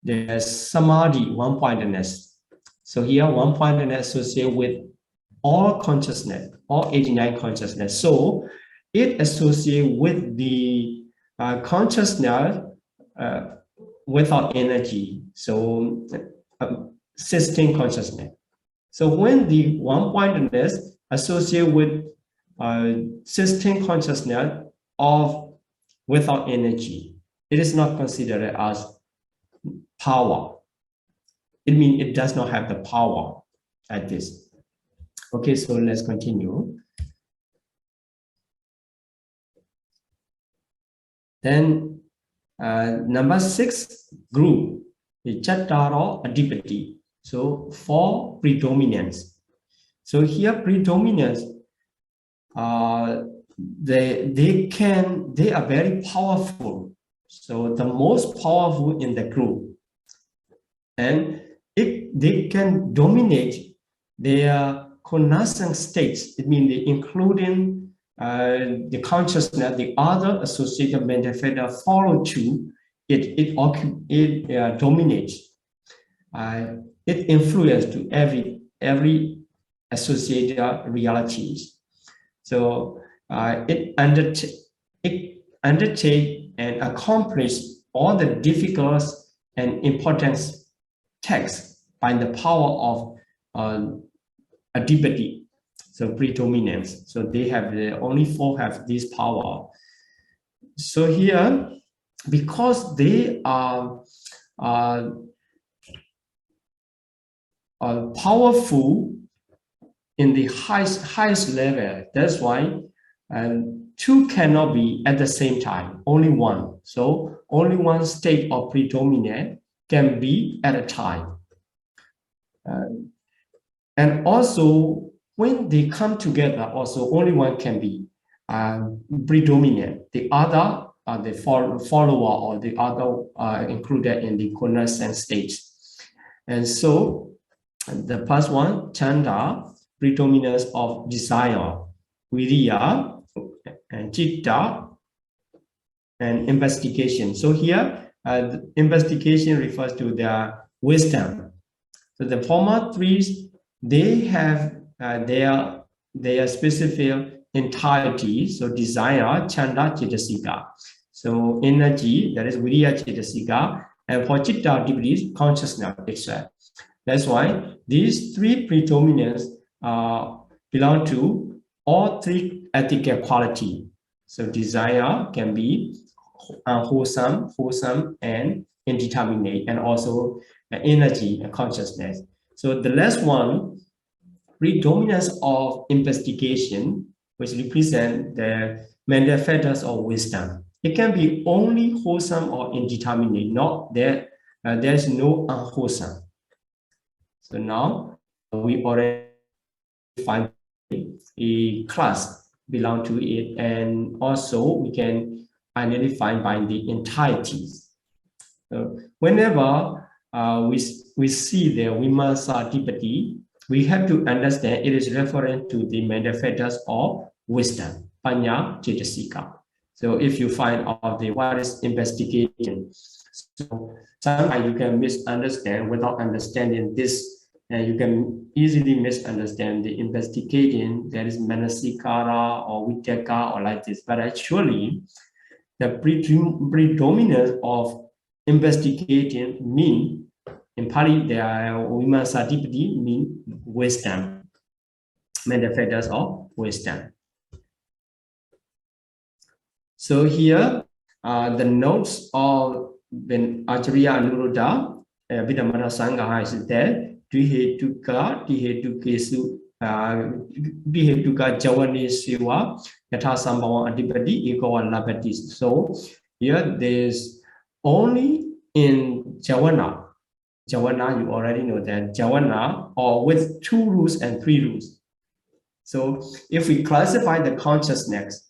there's samadhi, one-pointedness. So here, one-pointedness associated with all consciousness, all 89 consciousness. So it associates with the consciousness without energy. So 16 consciousness. So when the one-pointedness associates with 16 consciousness of without energy, it is not considered as power. It means it does not have the power like this. Okay, so let's continue. Then number 6 group, the Chattaro Adipati. So 4 predominance. So here predominance, they are very powerful. So the most powerful in the group, and they can dominate their cognizant states. It means they including the consciousness, the other associated mental factor follow to it dominates. It influences to every associated realities. So it undertake and accomplish all the difficult and important tasks by the power of adipati, so predominance. So they have only 4 have this power. So here, because they are powerful in the highest level, that's why 2 cannot be at the same time, only 1. So only 1 state of predominant can be at a time. And also, when they come together, also only 1 can be predominant. The other, the follower or the other are included in the cognizant states. And so the first one, chanda, predominance of desire, viriya, and citta, and investigation. So here, investigation refers to their wisdom. So the former 3, they have their specific entirety. So desire, chanda, cetasika. So energy, that is viriya, cetasika, and for citta, degrees, consciousness itself. That's why these 3 predominants belong to all 3 ethical qualities. So desire can be wholesome, and indeterminate, and also energy and consciousness. So the last one, predominance of investigation, which represent the mental factors of wisdom. It can be only wholesome or indeterminate, not there. There's no unwholesome. So now we already find a class belong to it, and also we can identify by the entities. Whenever we see the Vimasa Adipati, we have to understand it is referring to the mental factors of wisdom, Panya, Cetasika. So if you find out the what is investigation, so sometimes you can misunderstand without understanding this. And you can easily misunderstand the investigating, that is manasikara or vitaka or like this. But actually, the predominance of investigating mean, in Pali, there are Vimasadipati mean wisdom. manifestors of wisdom. So here, the notes of Ven Acharya Anuruddha, Abhidhamma Sangha is there. Dvihetuka, Dihetukesu, Dihetuka Javani Siva, Yatha Sambhava Adipati, Ego and Lapatis. So here there's only in Javana. Javana, you already know that Javana, or with 2 roots and 3 roots. So if we classify the consciousness,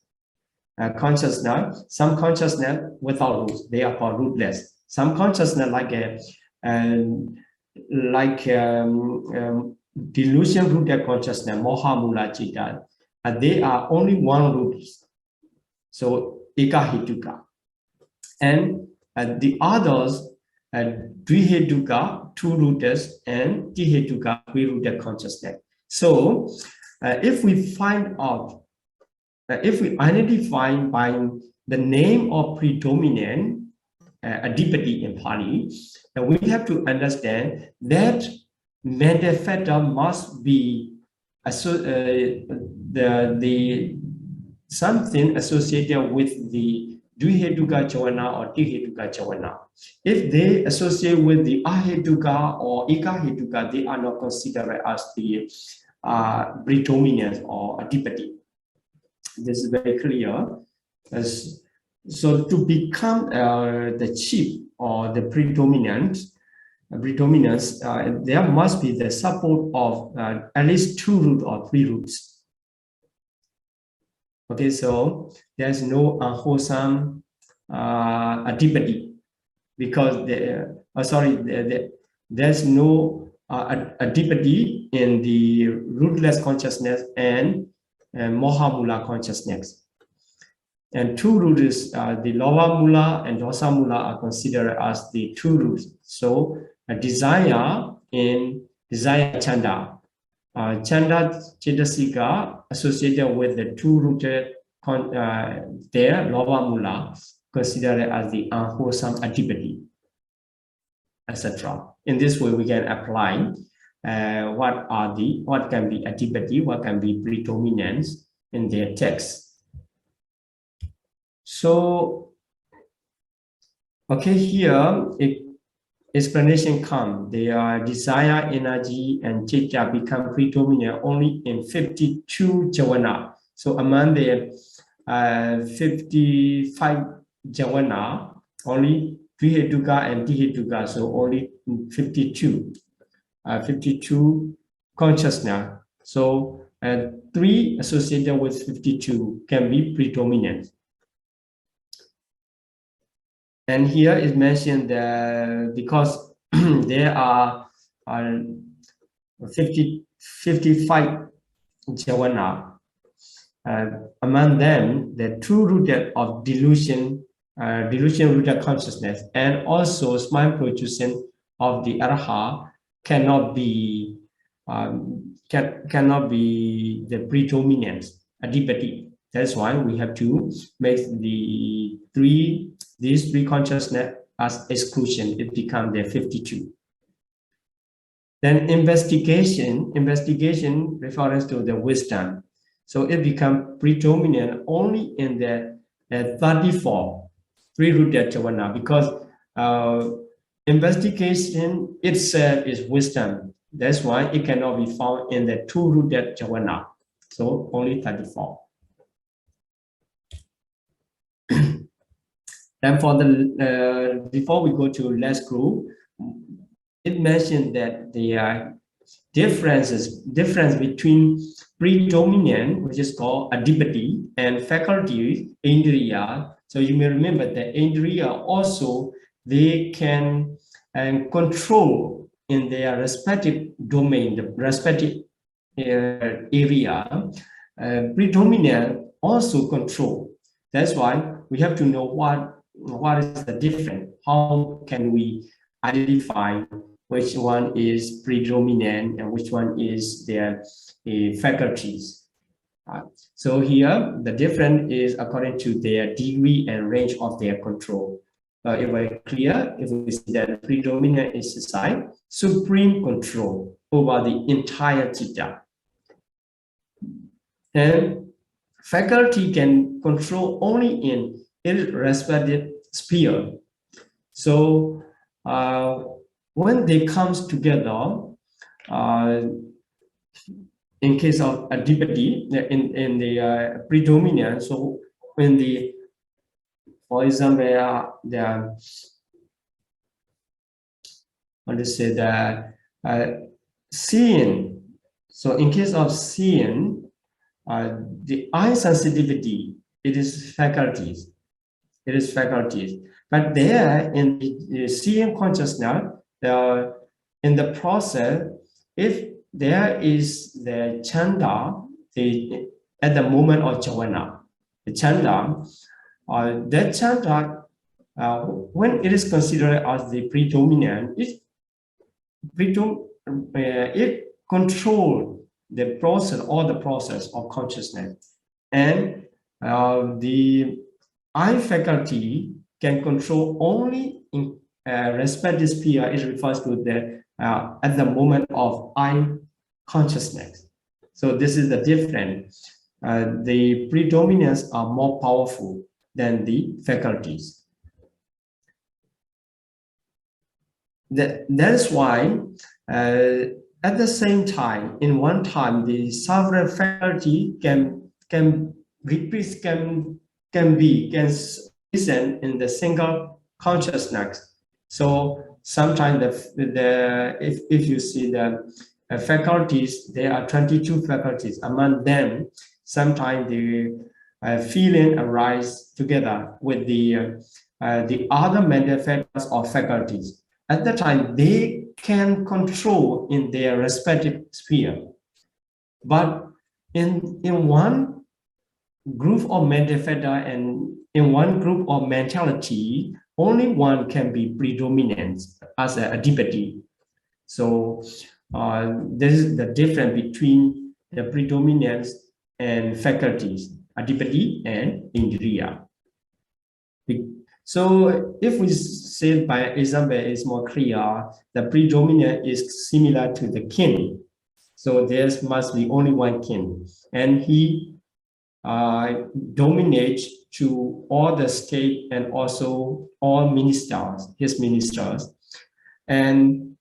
some consciousness without roots, they are called rootless. Some consciousness delusion rooted consciousness, moha mula citta, they are only 1 root. So ekahituka. And the others, dvihetuka, 2 rooters, and dihetuka, 3 rooted consciousness. So if we find out, if we identify by the name of predominant adipati in Pali, we have to understand that manifesta must be something associated with the Dvihetuka Chavana or Tihetuka Chavana. If they associate with the Ahetuka or Ekahetuka, they are not considered as the predominant or adipati. This is very clear. So to become the chief or the predominance, there must be the support of at least 2 roots or 3 roots. Okay, so there's no unwholesome adipati because there's no adipati in the rootless consciousness and moha mula consciousness. And 2 roots, the lava mula and dosa mula, are considered as the 2 roots. So a desire in desire chanda. Chanda Chetasika associated with the 2 rooted there, lava mula, considered as the unwholesome adipati, etc. In this way, we can apply what can be adipati, what can be predominance in their text. So, okay, here explanation comes. Their desire, energy, and chitta become predominant only in 52 javana. So among the 55 javana, only Dvihetuka and Dihetuka, so only 52. 52 consciousness. So 3 associated with 52 can be predominant. And here is mentioned that because there are 55 javana, among them, the 2 rooted of delusion rooted consciousness, and also smile producing of the arha cannot be the predominant adipati. That's why we have to make these 3 consciousness as exclusion. It becomes the 52. Then investigation refers to the wisdom. So it becomes predominant only in the 34 3-rooted javana, because investigation itself is wisdom. That's why it cannot be found in the 2-rooted javana. So only 34. Then for the before we go to last group, it mentioned that there are difference between predominant, which is called adipati, and faculty, indriya. So you may remember that indriya also, they can control in their respective domain, the respective area. Predominant also control. That's why we have to know what is the difference. How can we identify which one is predominant and which one is their faculties? So here, the difference is according to their degree and range of their control. If we're clear, if we see that predominant is supreme control over the entire chitta. And faculty can control only in its respective sphere. So when they comes together, uh, in case of adipati, in the predominance, so when the, for example, the what to say, the seeing. So in case of seeing, the eye sensitivity, it is faculties. It is faculties. But there in the seeing consciousness, in the process, if there is the chanda, at the moment of jhana, the chanda, that chanda, when it is considered as the predominant, it controls the process, all the process of consciousness. And the eye faculty can control only in respective sphere. It refers to the at the moment of eye consciousness. So this is the difference. The predominance are more powerful than the faculties. That is why at the same time, in one time, the several faculty can repeat, can present in the single consciousness. So sometimes if you see the faculties, there are 22 faculties. Among them, sometimes the feeling arise together with the other mental factors or faculties. At that time, they can control in their respective sphere. But in one group of mental factor and in one group of mentality, only one can be predominant as a adipati. So this is the difference between the predominance and faculties, adipati and indriya. So if we say by example is more clear, the predominant is similar to the king. So there must be only one king, and he dominates to all the state and also all ministers, his ministers. And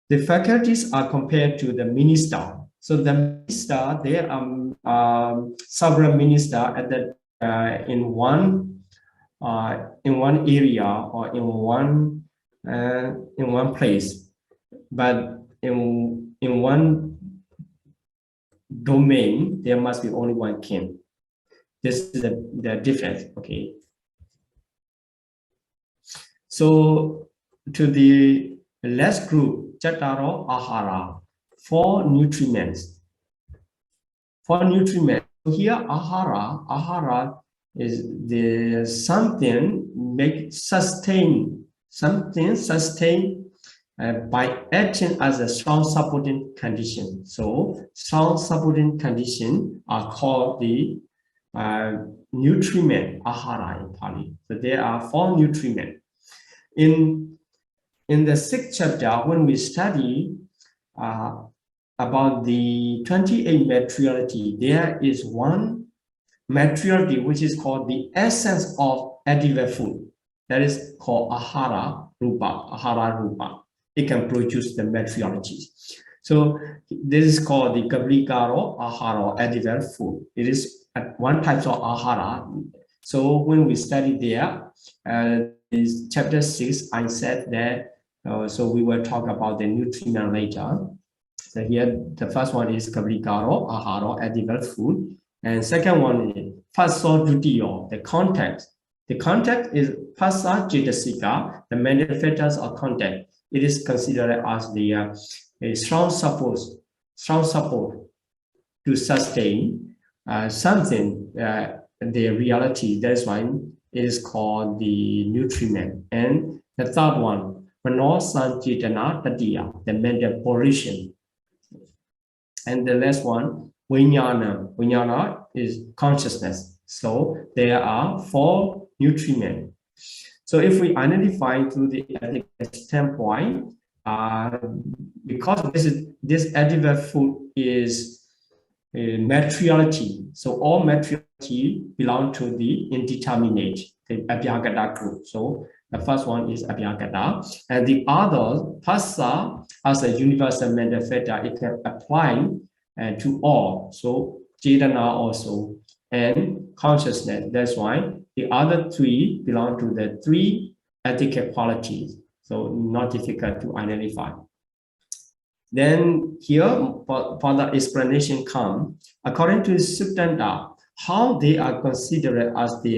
the faculties are compared to the minister. So the minister, there are several ministers at the in one area or in one place, but in one domain there must be only one king. This is the difference. Okay. So to the last group, Chattaro Ahara, four nutriments. Four nutriments. Here Ahara is the something sustain by acting as a strong supporting condition. So strong supporting condition are called the nutriment ahara in Pali. So there are four nutriments. In the sixth chapter, when we study about the 28 materiality, there is one materiality which is called the essence of edible food. That is called ahara rupa. It can produce the materialities. So this is called the gablikaro ahara, edible food. It is one type of ahara. So when we study there, is chapter 6, I said that, so we will talk about the nutriment later. So here, the first one is gablikaro ahara, edible food. And second one is phassa dutiyo, the contact. The contact is phassa cetasika, the manifestors of contact. It is considered as the a strong support to sustain something, the reality. That's why it is called the nutriment. And the third one, mano sancitana tatiya, the mental position. And the last one, vinyana. Vinyana is consciousness. So there are four nutriments. So if we identify through the ethical standpoint, because this edible food is materiality. So all materiality belong to the indeterminate, the Abhyagata group. So the first one is Abhyagata, and the other, Phassa, as a universal mental factor, it can apply to all. So Cetana also, and consciousness. That's why the other three belong to the three ethical qualities. So not difficult to identify. Then here, for the explanation come, according to Suttanta, how they are considered as the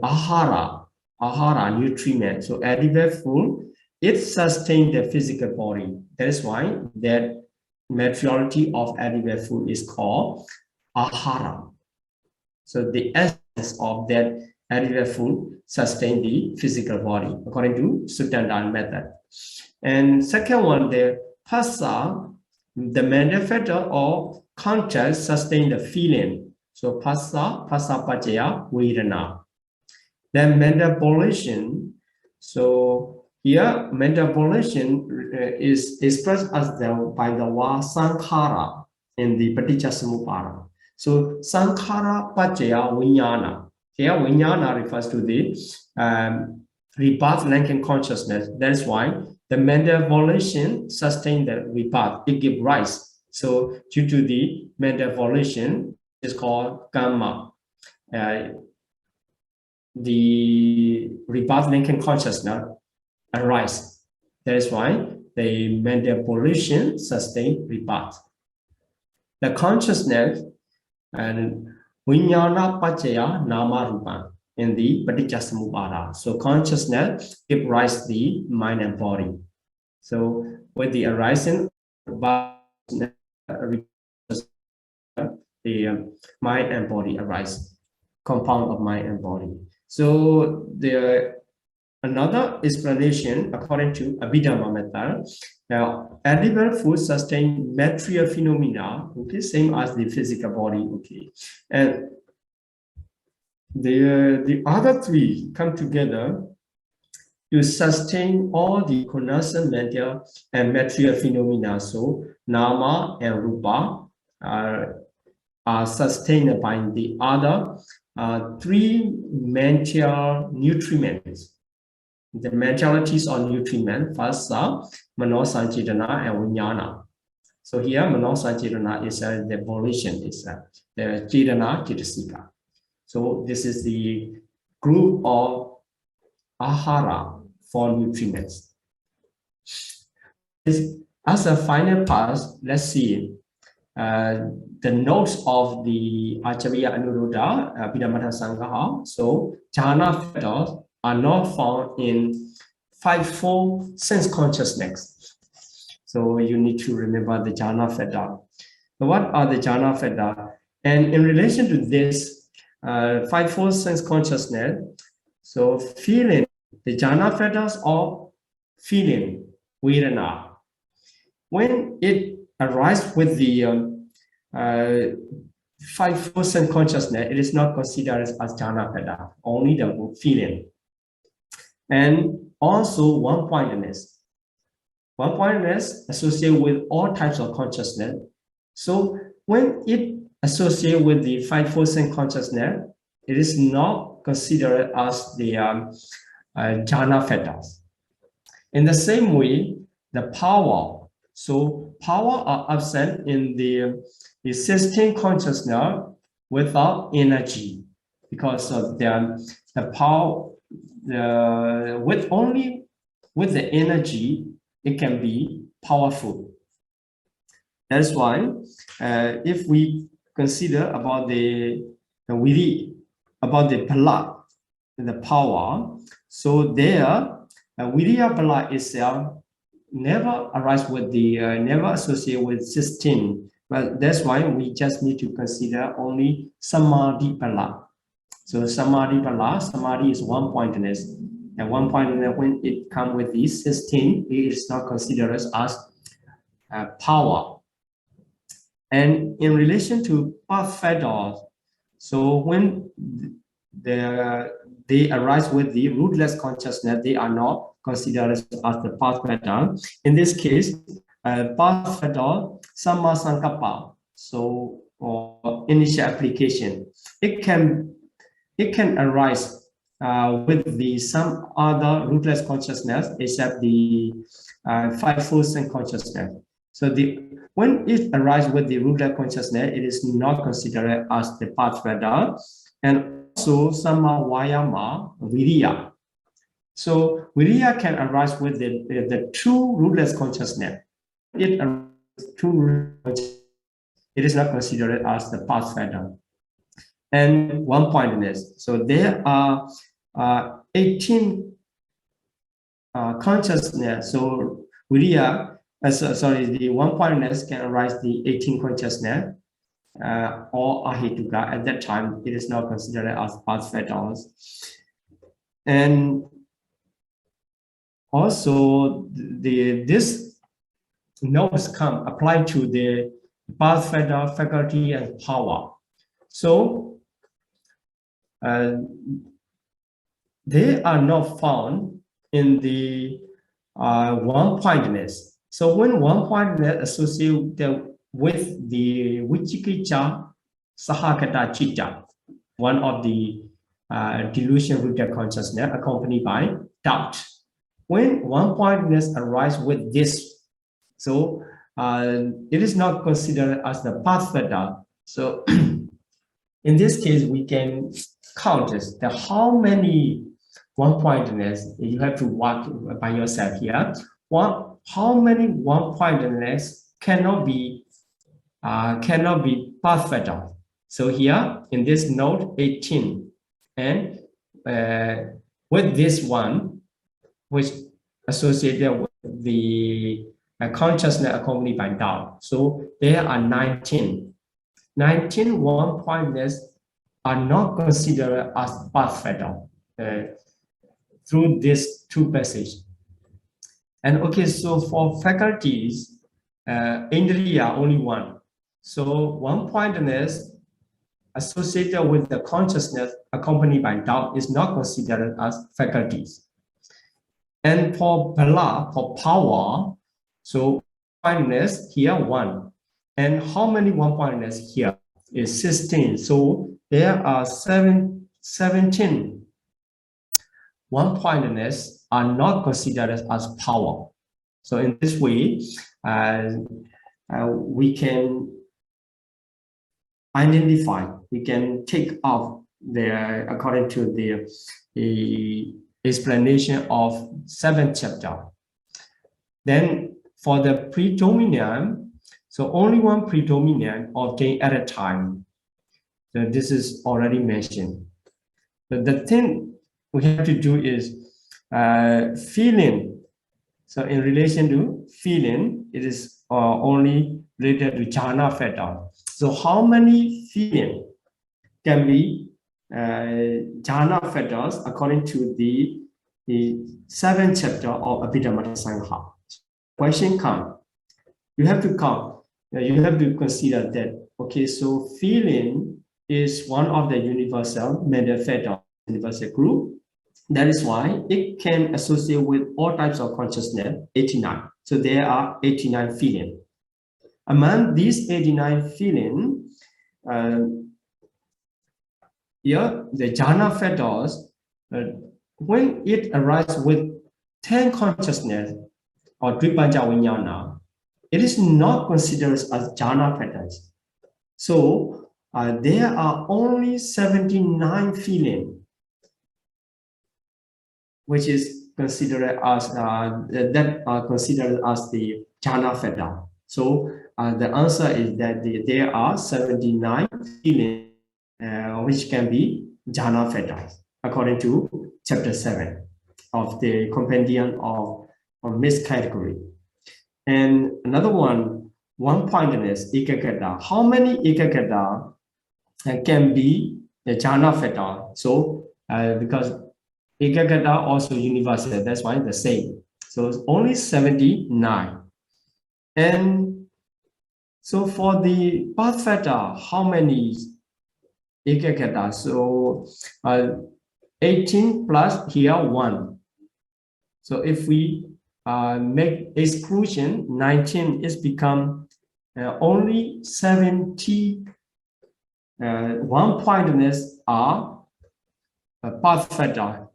ahara nutriment. So edible food, it sustains the physical body. That is why that materiality of edible food is called ahara. So the essence of that edible food sustains the physical body, according to Suttanta method. And second one, the Phassa, the mental factor of contact sustain the feeling. So phassa pacaya vedana. Then mental volition. So here mental volition is expressed as by the word sankhara in the Paticcasamuppada. So sankhara pacaya vijnana. Here vijnana refers to the rebirth linking consciousness. That is why the mental volition sustains the rebirth, it gives rise. So due to the mental volition, it's called karma. The rebirth linking consciousness arise. That is why the mental volition sustains rebirth. The consciousness and vijnana pacaya nama rupa in the Paticcasamuppada. So consciousness gives rise the mind and body. So with the arising the mind and body arise, compound of mind and body. So the another explanation according to Abhidhamma method. Now, edible food sustain material phenomena, okay, same as the physical body, okay, and the other three come together to sustain all the connascent mental and material phenomena. So nama and rupa are sustained by the other three mental nutriments. The mentalities or nutriment, first mano sanchitana and vijnana. So here mano sanchitana is the volition, is the chitana chitasika. So this is the group of ahara for nutriments. As a final pass, let's see the notes of the Acharya Anuruddha, Abhidhamma Sangha. So jhana factors are not found in fivefold sense consciousness. So you need to remember the jhana factor. So what are the jhana factor? And in relation to this, fivefold sense consciousness, so feeling, the jhana factors of feeling, vedana, when it arises with the fivefold sense consciousness, it is not considered as jhana factor, only the feeling. And also one-pointedness. One-pointedness associated with all types of consciousness. So when it associated with the fivefold sense consciousness, it is not considered as the jhana factors. In the same way, the power. So power are absent in the existing consciousness without energy, because of the power. With the energy, it can be powerful. That's why if we consider about the viri, about the pala, the power, so there viriya pala itself never arise with the never associate with 16. But that's why we just need to consider only samadhi pala. So samadhi pala, samadhi is one-pointedness, and one-pointedness when it comes with these 16, it is not considered as power. And in relation to path factors, so when they arise with the rootless consciousness, they are not considered as the path factor. In this case, path factor, samma sankappa, So, or initial application, it can arise with the some other rootless consciousness except the five-fold sense consciousness. So when it arises with the rootless consciousness, it is not considered as the pathfinder, and also some vayama, viriya. So viriya can arise with the true rootless consciousness. It arises true, it is not considered as the pathfinder. And one-pointedness. So there are 18 consciousness. So viriya, the one-pointedness can arise the 18 consciousness or ahituka. At that time, it is not considered as pathfinders. And also, this notes come applied to the pathfinder faculty and power. So they are not found in the one-pointedness. So when one-pointedness associated with the Vichikicha Sahakata Chitta, one of the delusion-rooted consciousness accompanied by doubt. When one-pointedness arises with this, so it is not considered as the pathfinder. So in this case, we can count how many one-pointedness you have to work by yourself here. How many one-pointedness cannot be pathfinder. So here in this node 18, and with this one, which associated with the consciousness accompanied by doubt. So there are 19. 19 one-pointedness are not considered as pathfinder through these two passages. And okay, so for faculties, Indriya only one. So one-pointedness associated with the consciousness accompanied by doubt is not considered as faculties. And for bala, for power, so one-pointedness here one. And how many one-pointedness here is 16. So there are 17 one-pointedness are not considered as power. So in this way, we can identify, we can take off according to the explanation of 7th chapter. Then for the predominant, so only one predominant obtained at a time. So this is already mentioned. But the thing we have to do is feeling. So in relation to feeling, it is only related to jhana factor. So how many feeling can be jhana factors according to the 7th chapter of Abhidhamma Sangha? Question comes. You have to count. You have to consider that. Okay, so feeling is one of the universal mental factor, universal group. That is why it can associate with all types of consciousness, 89. So there are 89 feelings. Among these 89 feelings, here the jhana factors, when it arises with 10 consciousness or Dripanja Vijnana, it is not considered as jhana factors. So there are only 79 feelings, which is considered as considered as the jhana factor. So the answer is that there are 79 feelings which can be jhana factors according to chapter 7 of the Compendium of mixed category. And another one-pointedness, ekagata. How many ekagata can be the jhana factor? So because ekagata also universal, that's why the same. So it's only 79. And so for the path factor, how many ekagata? So 18 plus here 1. So if we make exclusion, 19 is become only 70 one-pointedness are path factor.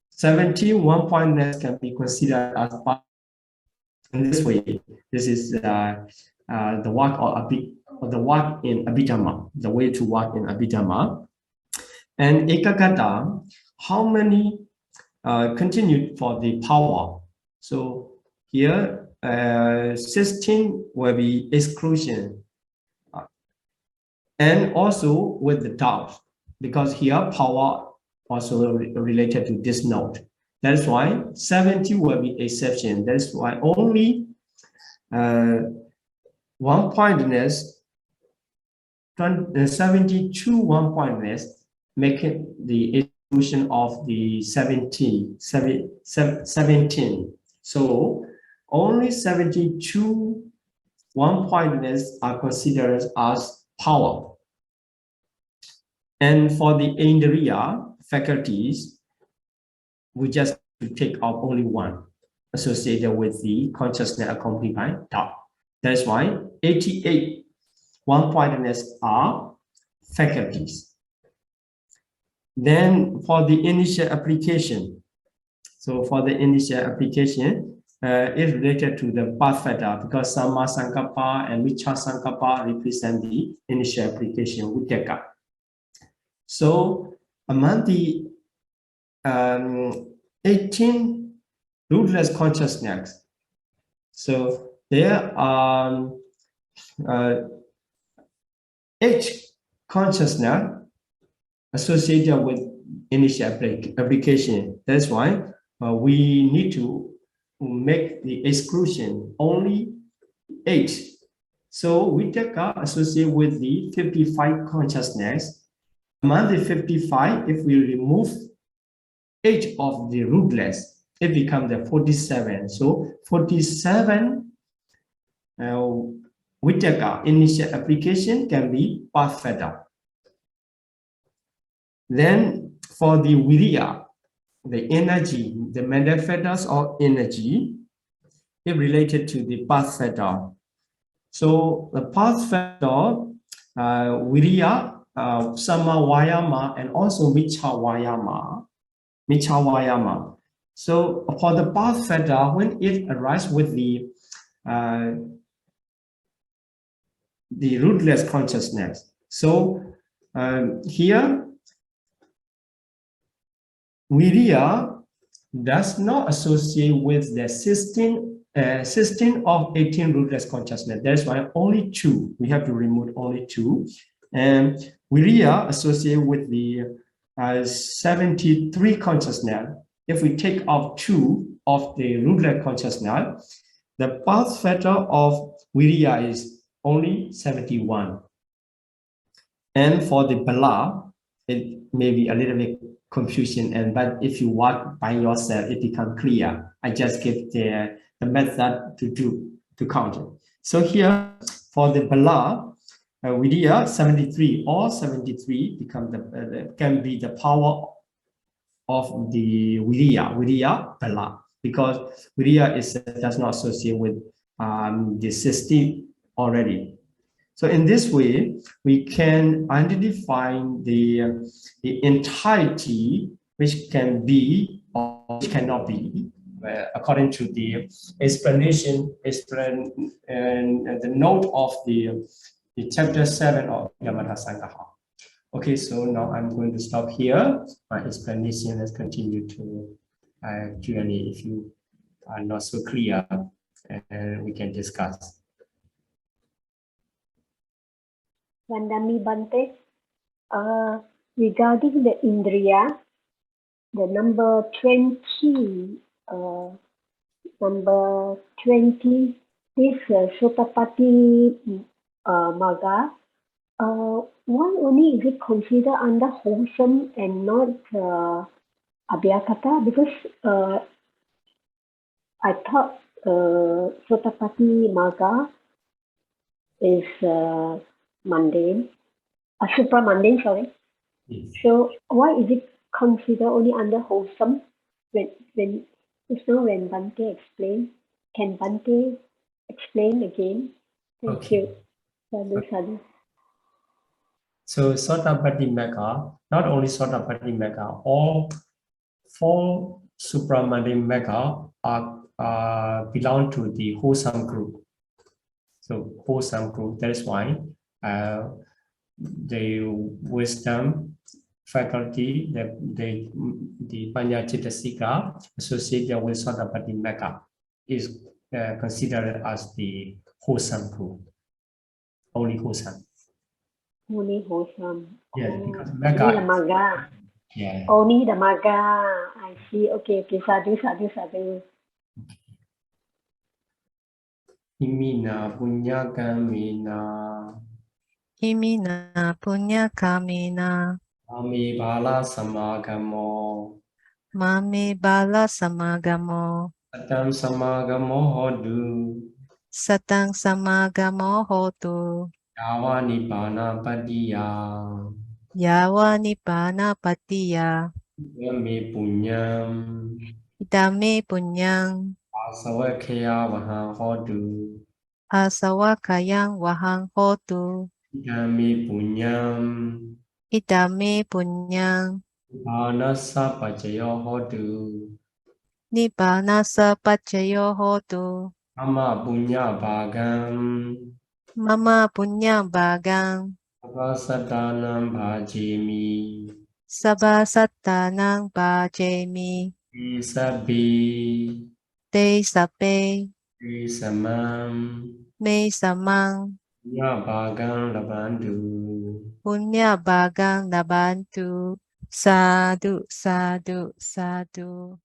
70 one-pointedness can be considered as path. In this way, this is the work or the work in Abhidhamma, the way to work in Abhidhamma. And Ekagata, how many continue for the power? So here, 16 will be exclusion. And also with the doubt, because here power also related to this note. That's why 70 will be exception. That's why only one-pointedness, 72 one-pointedness, make it the exclusion of the 17. So only 72 one-pointedness are considered as power. And for the Indriya faculties, we just take out only one associated with the consciousness accompanied by doubt. That's why 88 one-pointedness are faculties. Then for the initial application, so for the initial application, it's related to the path factor because Samma Sankappa and Miccha Sankappa represent the initial application Vitaka. So among the 18 rootless consciousness, so there are 8 consciousness associated with initial application. That's why we need to make the exclusion only 8. So we take associated with the 55 consciousness. Among the 55, if we remove 8 of the rootless, it becomes the 47. So 47 Vitaka initial application can be path factor. Then for the Viriya, the energy, the mental factors of energy, is related to the path factor. So the path factor, Viriya, Samma Vayama, and also Miccha Vayama. So for the path factor, when it arises with the rootless consciousness. So here, Viriya does not associate with the 16 of 18 rootless consciousness. That's why only 2. We have to remove only 2. And Viriya associate with the 73 consciousness. If we take out 2 of the rootless consciousness, the path factor of Viriya is only 71. And for the Bala, it may be a little bit confusion, but if you work by yourself, it becomes clear. I just give the method to count it. So here for the Bala, Viriya 73 or 73 can be the power of the Viriya Bala, because Viriya does not associate with the 60 already. So in this way, we can identify the entirety which can be or which cannot be, according to the explanation and the note of the chapter 7 of Yamata Sangaha. Okay, so now I'm going to stop here. My explanation. Let's continue to Q&A. If you are not so clear, we can discuss. Vandami Bante, regarding the Indriya, the number 20, this Sotapati Maga, why only is it considered under wholesome and not Abhyakata? Because I thought Sotapati Maga is mundane, supra-mundane, sorry. Yes. So why is it considered only under wholesome? When just now when Bante explained, can Bante explain again Thank Okay. you. Sadhu, sadhu. So Sotapatti Magga, not only Sotapatti Magga, all four supramundane Magga belong to the wholesome group. So wholesome group. That is why the wisdom faculty, the Panya Chittasika associated with Sotapatti Magga is considered as the wholesome group, only wholesome. Only wholesome. Yes, Oh, because only the Magga, Magga. yeah. Only the Magga. I see. Okay, okay. Sadhu, sadhu, sadhu. Imina punya kamina Imina punya kamina ami bala samagamo mami bala samagamo satam samagamo hodu satang samagamo hotu yawa nibbana padiya yawa nibbana patiya yami punyam idame punyang asawakya vaha hodu asawakayang wahang hotu yami punyam idame punyang anasa pacayo hodu nibbana sa pacayo hotu ama punya bagam mama punyang bagang avasadanam bhajimi sabasatanang bajemi Isabi te sape Isamam me samang Yabagang Labandu punya bagang nabantu. Sadhu, sadhu, sadhu.